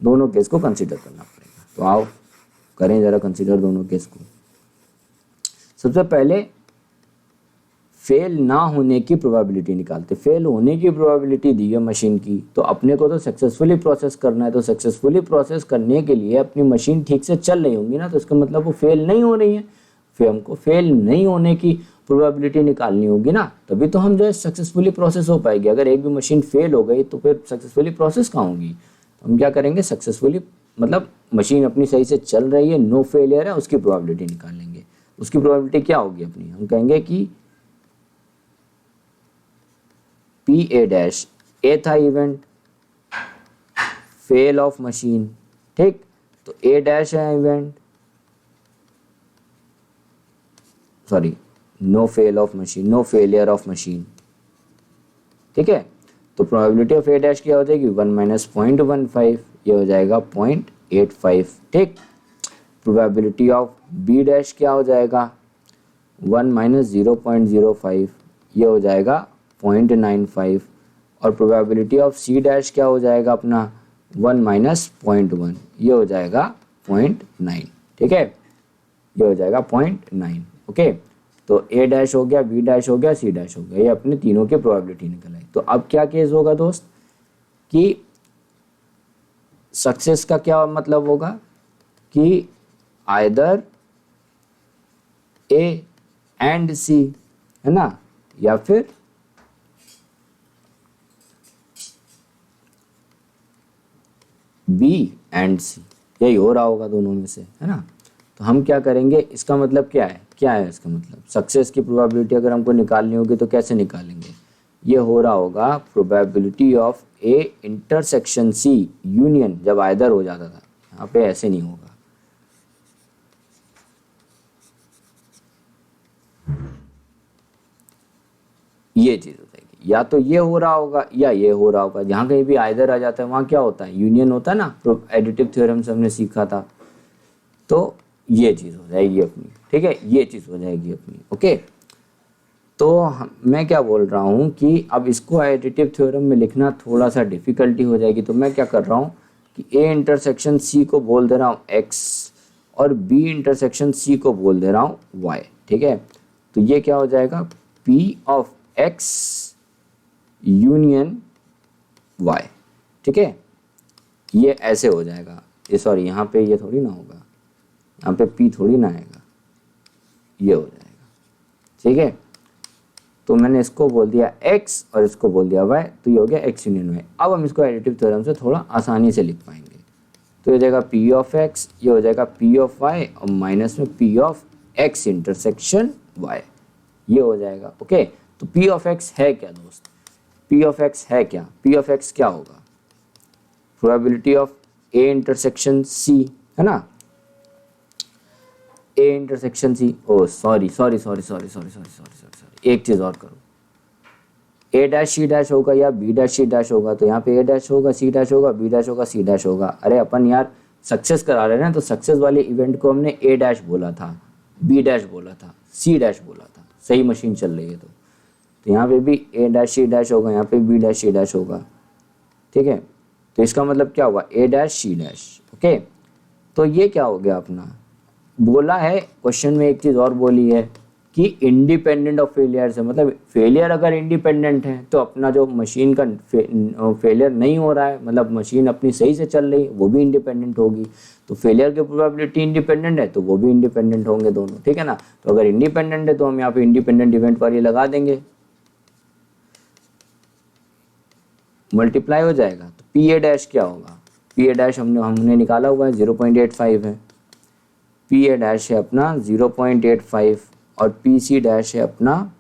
दोनों केस को कंसिडर करना पड़ेगा। तो आओ करें जरा कंसिडर दोनों केस को। सबसे पहले फेल ना होने की प्रोबेबिलिटी निकालते। फेल होने की प्रोबेबिलिटी दी है मशीन की, तो अपने को तो सक्सेसफुली प्रोसेस करना है, तो सक्सेसफुली प्रोसेस करने के लिए अपनी मशीन ठीक से चल रही होंगी ना, तो इसका मतलब वो फेल नहीं हो रही है, फिर हमको फेल नहीं होने की प्रोबेबिलिटी निकालनी होगी ना, तभी तो हम जो है सक्सेसफुली प्रोसेस हो पाएगी। अगर एक भी मशीन फेल हो गई तो फिर सक्सेसफुली प्रोसेस कहाँ होगी, तो हम क्या करेंगे, सक्सेसफुली मतलब मशीन अपनी सही से चल रही है, नो फेलियर है, उसकी प्रोबेबिलिटी निकालेंगे। उसकी प्रोबेबिलिटी क्या होगी अपनी, हम कहेंगे कि पी ए डैश, ए था इवेंट, फेल ऑफ मशीन, ठीक, तो ए डैश है event, sorry no fail of machine, no failure of machine, ठीक है। तो प्रोबेबिलिटी ऑफ ए डैश क्या हो जाएगी 1 माइनस 0.15, ये हो जाएगा 0.85, ठीक। प्रोबेबिलिटी ऑफ बी डैश क्या हो जाएगा 1 माइनस 0.05, ये हो जाएगा 0.95, और प्रोबेबिलिटी ऑफ सी डैश क्या हो जाएगा अपना 1 माइनस 0.1, ये हो जाएगा 0.9, ठीक है, ये हो जाएगा 0.9, ओके। तो ए डैश हो गया, बी डैश हो गया, सी डैश हो गया, ये अपने तीनों की प्रोबेबिलिटी निकल आई। तो अब क्या केस होगा दोस्त कि सक्सेस का क्या मतलब होगा कि आइदर ए एंड सी, है ना, या फिर बी एंड सी, यही हो रहा होगा दोनों में से, है ना। तो हम क्या करेंगे, इसका मतलब क्या है, क्या है इसका मतलब, सक्सेस की प्रोबेबिलिटी अगर हमको निकालनी होगी तो कैसे निकालेंगे, ये हो रहा होगा probability of A intersection C union, जब आइदर हो जाता था, यहाँ पे ऐसे नहीं होगा, ये चीज़ हो जाएगी, या तो ये हो रहा होगा या ये हो रहा होगा। जहाँ कहीं भी आइदर आ जाता है वहाँ क्या होता है, यूनियन होता है ना, एडिटिव थ्योरम से हमने सीखा था, तो ये चीज़ हो जाएगी अपनी, ठीक है, ये चीज़ हो जाएगी अपनी, ओके। तो मैं क्या बोल रहा हूँ कि अब इसको एडिटिव थ्योरम में लिखना थोड़ा सा डिफ़िकल्टी हो जाएगी, तो मैं क्या कर रहा हूँ कि ए इंटरसेक्शन सी को बोल दे रहा हूँ एक्स और बी इंटरसेक्शन सी को बोल दे रहा हूँ वाई, ठीक है। तो ये क्या हो जाएगा, P of X union Y, ठीक है। ये ऐसे हो जाएगा, ये सॉरी यहाँ पे ये थोड़ी ना होगा, यहाँ पे पी थोड़ी ना आएगा, ये हो जाएगा, ठीक है। तो मैंने इसको बोल दिया x और इसको बोल दिया y, तो ये हो गया x यूनियन y। अब हम इसको एडिटिव थ्योरम से थोड़ा आसानी से लिख पाएंगे। तो ये हो जाएगा p ऑफ x, ये हो जाएगा p ऑफ y और माइनस में p of x intersection y, ये हो जाएगा। ओके, तो p ऑफ x है क्या दोस्त, p ऑफ x है क्या, p ऑफ x क्या होगा, probability of a intersection c, है ना, a intersection c, oh sorry, एक चीज़ और करो, a डैश c डैश होगा या b डैश c डैश होगा, तो यहाँ पे a डैश होगा, c डैश होगा, b डैश होगा, c डैश होगा। अरे अपन यार सक्सेस करा रहे हैं ना, तो सक्सेस वाले इवेंट को हमने a डैश बोला था, b डैश बोला था, c डैश बोला था, सही मशीन चल रही है। तो यहाँ पे भी a डैश c डैश होगा, यहाँ पे b डैश c डैश होगा, ठीक है। तो इसका मतलब क्या हुआ, a dash c dash, okay. तो ये क्या हो गया अपना, बोला है क्वेश्चन में एक चीज़ और बोली है कि इंडिपेंडेंट ऑफ फेलियर से, मतलब फेलियर अगर इंडिपेंडेंट है तो अपना जो मशीन का फेलियर नहीं हो रहा है, मतलब मशीन अपनी सही से चल रही, वो भी इंडिपेंडेंट होगी। तो फेलियर की प्रोबेबिलिटी इंडिपेंडेंट है तो वो भी इंडिपेंडेंट होंगे दोनों, ठीक है ना। तो अगर इंडिपेंडेंट है तो हम यहाँ पे इंडिपेंडेंट इवेंट पर ये लगा देंगे, मल्टीप्लाई हो जाएगा। तो पी ए डैश क्या होगा, पी ए डैश हमने निकाला हुआ है 0.85 है, पी ए डैश है अपना 0.85 और पी सी डैश है अपना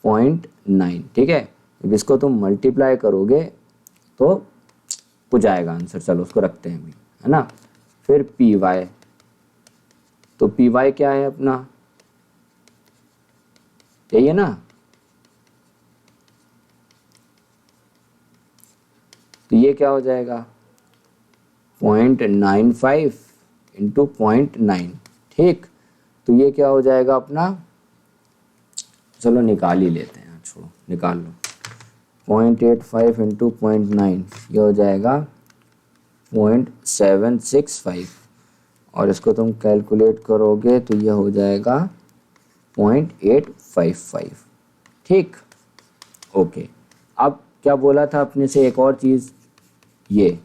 0.9, ठीक है। जब इसको तुम मल्टीप्लाई करोगे तो हो जाएगा आंसर, चलो उसको रखते हैं अभी, है ना। फिर पी वाई, तो पी वाई क्या है अपना, यही है ना, तो ये क्या हो जाएगा 0.95 इंटू 0.9, ठीक। तो ये क्या हो जाएगा अपना, चलो निकाल ही लेते हैं, छोड़ो निकाल लो, 0.85 इंटू 0.9 ये हो जाएगा 0.765 और इसको तुम कैलकुलेट करोगे तो ये हो जाएगा 0.855, ठीक। ओके, अब क्या बोला था अपने से एक और चीज़, ये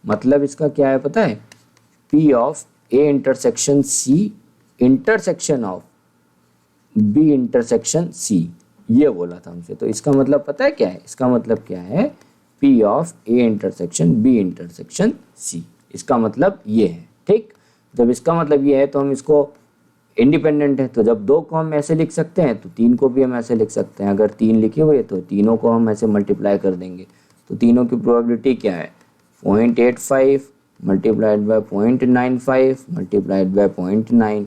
मतलब इसका क्या है पता है, P of A intersection C intersection of B intersection C, ये बोला था हमसे। तो इसका मतलब पता है क्या है, इसका मतलब क्या है, P of A intersection B intersection C, इसका मतलब ये है, ठीक। जब इसका मतलब ये है तो हम इसको इंडिपेंडेंट है, तो जब 2 को हम ऐसे लिख सकते हैं तो 3 को भी हम ऐसे लिख सकते हैं। अगर 3 लिखे हुए तो तीनों को हम ऐसे मल्टीप्लाई कर देंगे, तो तीनों की प्रोबेबिलिटी क्या है 0.85 मल्टीप्लाइड बाय 0.95 मल्टीप्लाइड बाय 0.9।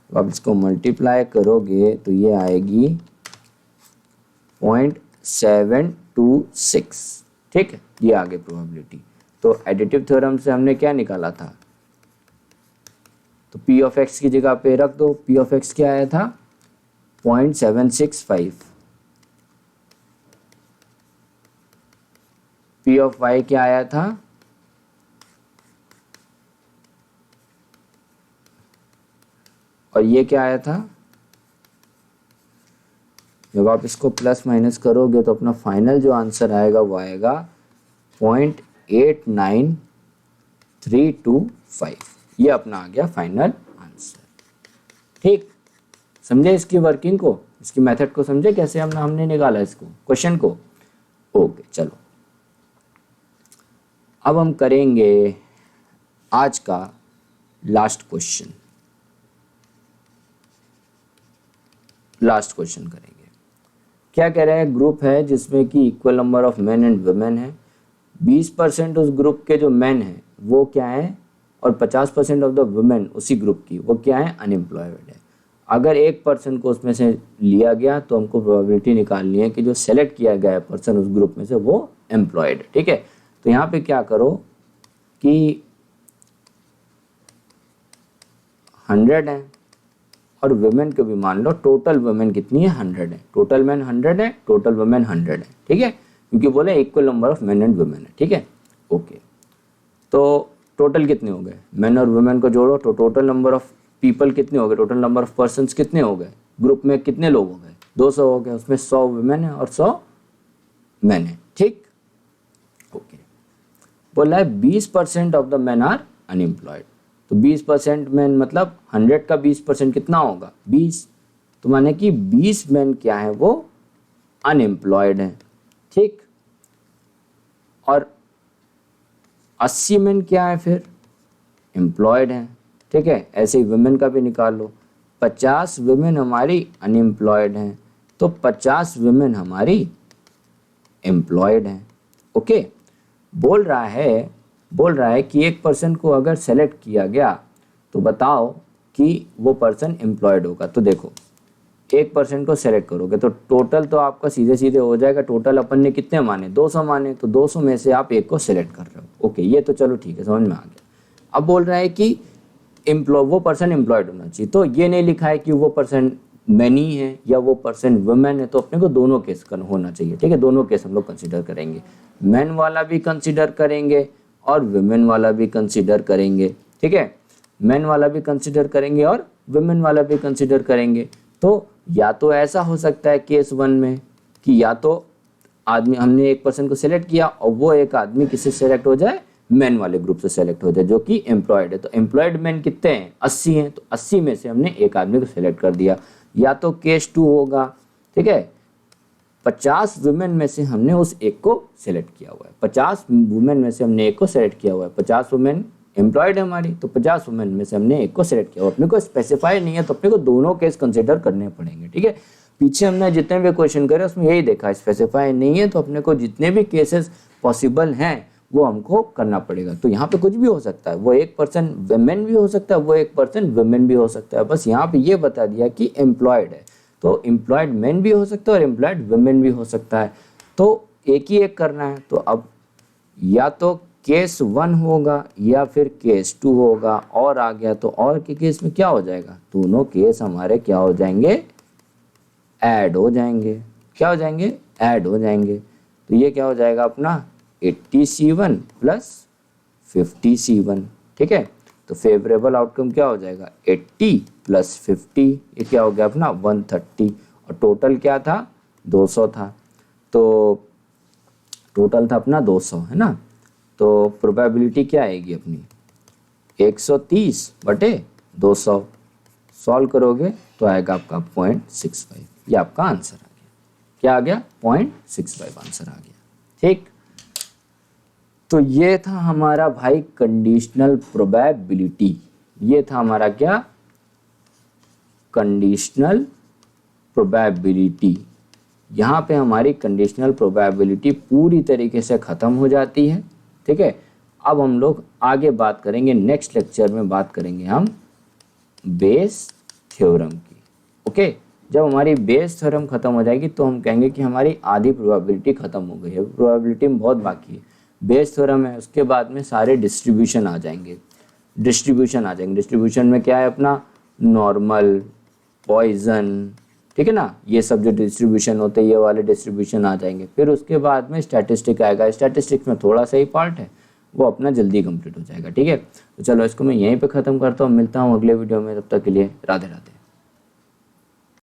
अब इसको मल्टीप्लाई करोगे तो ये आएगी 0.726, ठीक है, ये आगे प्रोबेबिलिटी। तो एडिटिव थ्योरम से हमने क्या निकाला था, तो P ऑफ x की जगह पे रख दो, P ऑफ x क्या आया था 0.765, P ऑफ y क्या आया था, और ये क्या आया था। जब आप इसको प्लस माइनस करोगे तो अपना फाइनल जो आंसर आएगा वो आएगा 0.89325, ये अपना आ गया फाइनल आंसर, ठीक। समझे इसकी वर्किंग को, इसकी मेथड को समझे कैसे हमने निकाला इसको क्वेश्चन को। ओके चलो, अब हम करेंगे आज का लास्ट क्वेश्चन करेंगे। क्या कह रहा है, ग्रुप है जिसमें कि equal number of main and women है, 20% उस ग्रुप के जो मेन हैं वो क्या है, और 50% ऑफ द वुमेन उसी ग्रुप की वो क्या है, अनएम्प्लॉयड है। अगर एक पर्सन को उसमें से लिया गया तो हमको प्रोबेबिलिटी निकालनी है कि जो सेलेक्ट किया गया है पर्सन उस ग्रुप में से वो एम्प्लॉयड है, ठीक है। तो यहाँ पे क्या करो कि 100 है और वुमेन को भी मान लो, टोटल वुमेन कितनी है 100 है, टोटल मैन 100 है, टोटल वुमेन 100 है, ठीक है, क्योंकि बोले equal number of main and women है, ठीक है। ओके, तो टोटल कितने हो गए, मैन और वुमेन को जोड़ो तो टोटल नंबर ऑफ पीपल कितने हो गए, टोटल नंबर ऑफ पर्सन्स कितने हो गए, ग्रुप में कितने लोग हो गए, 200 हो गए, उसमें 100 वुमेन है और 100 मैन है, ठीक। ओके, बोला है 20% of the man are unemployed, तो 20% मैन मतलब 100 का 20% कितना होगा, 20, तो माने कि 20 मैन क्या है वो अनएम्प्लॉयड है, ठीक। और 80 मैन क्या है फिर, एम्प्लॉयड है, ठीक है। ऐसे ही वुमेन का भी निकाल लो, 50 वुमेन हमारी अनएम्प्लॉयड हैं, तो 50 वुमेन हमारी एम्प्लॉयड हैं, ओके। बोल रहा है कि एक पर्सन को अगर सेलेक्ट किया गया तो बताओ कि वो पर्सन एम्प्लॉयड होगा। तो देखो, एक पर्सन को सेलेक्ट करोगे तो टोटल तो आपका सीधे सीधे हो जाएगा, टोटल अपन ने कितने माने, 200 माने, तो 200 में से आप एक को सेलेक्ट कर रहे हो, ओके, ये तो चलो ठीक है, समझ में आ गया। अब बोल रहा है कि वो पर्सन एम्प्लॉयड होना चाहिए, तो ये नहीं लिखा है कि वो पर्सन मैनी है या वो पर्सन वुमेन है, तो अपने को दोनों केस होना चाहिए, ठीक है। दोनों केस हम लोग कंसिडर करेंगे, मैन वाला भी कंसिडर करेंगे और वुमेन वाला भी कंसिडर करेंगे, ठीक है। मैन वाला भी कंसिडर करेंगे और वुमेन वाला भी कंसिडर करेंगे। तो या तो ऐसा हो सकता है केस 1 में कि या तो आदमी, हमने एक पर्सन को सिलेक्ट किया और वो एक आदमी किससे सेलेक्ट हो जाए, मैन वाले ग्रुप से सेलेक्ट हो जाए जो कि एम्प्लॉयड है। तो एम्प्लॉयड मैन कितने हैं, 80 हैं, तो 80 में से हमने एक आदमी को सिलेक्ट कर दिया। या तो केस 2 होगा, ठीक है, 50 वुमेन में से हमने उस एक को सिलेक्ट किया हुआ है, 50 वुमेन में से हमने एक को सिलेक्ट किया हुआ है, 50 वुमेन एम्प्लॉयड है हमारी, तो 50 वुमेन में से हमने एक को सिलेक्ट किया हुआ। अपने को स्पेसिफाई नहीं है तो अपने को दोनों केस कंसिडर करने पड़ेंगे, ठीक है। पीछे हमने जितने भी क्वेश्चन करे उसमें यही देखा, स्पेसिफाई नहीं है तो अपने को जितने भी केसेस पॉसिबल हैं वो हमको करना पड़ेगा। तो यहाँ पे कुछ भी हो सकता है, वो एक पर्सन वुमेन भी हो सकता है, वो एक पर्सन वुमेन भी हो सकता है, बस यहाँ पे ये बता दिया कि एम्प्लॉयड है, तो एम्प्लॉयड मैन भी हो सकता है और एम्प्लॉयड वुमेन भी हो सकता है। तो एक ही एक करना है, तो अब या तो केस 1 होगा या फिर केस 2 होगा, और आ गया तो और के केस में क्या हो जाएगा, दोनों केस हमारे क्या हो जाएंगे, ऐड हो जाएंगे। क्या हो जाएंगे, ऐड हो जाएंगे। तो ये क्या हो जाएगा अपना 80C1 प्लस 50C1, ठीक है। तो फेवरेबल आउटकम क्या हो जाएगा, 80 प्लस 50, ये क्या हो गया अपना 130, और टोटल क्या था, 200 था, तो टोटल था अपना 200, है ना। तो प्रोबेबिलिटी क्या आएगी अपनी 130/200, सॉल्व करोगे तो आएगा आपका 0.65, ये आपका आंसर आ गया। क्या आ गया, 0.65 आंसर आ गया, ठीक। तो ये था हमारा भाई कंडीशनल प्रोबेबिलिटी, ये था हमारा क्या, कंडीशनल प्रोबेबिलिटी। यहाँ पे हमारी कंडीशनल प्रोबेबिलिटी पूरी तरीके से ख़त्म हो जाती है, ठीक है। अब हम लोग आगे बात करेंगे, नेक्स्ट लेक्चर में बात करेंगे हम बेस थ्योरम की, ओके। जब हमारी बेस थ्योरम ख़त्म हो जाएगी तो हम कहेंगे कि हमारी आधी प्रोबेबिलिटी ख़त्म हो गई है, प्रोबेबिलिटी में बहुत बाकी है। बेस थ्योरम है, उसके बाद में सारे डिस्ट्रीब्यूशन आ जाएंगे, डिस्ट्रीब्यूशन में क्या है अपना नॉर्मल, पॉइजन, ठीक है ना, ये सब जो डिस्ट्रीब्यूशन होते हैं ये वाले डिस्ट्रीब्यूशन आ जाएंगे। फिर उसके बाद में स्टैटिस्टिक आएगा, स्टैटिस्टिक्स में थोड़ा सा ही पार्ट है, वो अपना जल्दी कंप्लीट हो जाएगा, ठीक है। तो चलो इसको मैं यहीं पे ख़त्म करता हूँ, मिलता हूँ अगले वीडियो में, तब तक के लिए राधे राधे।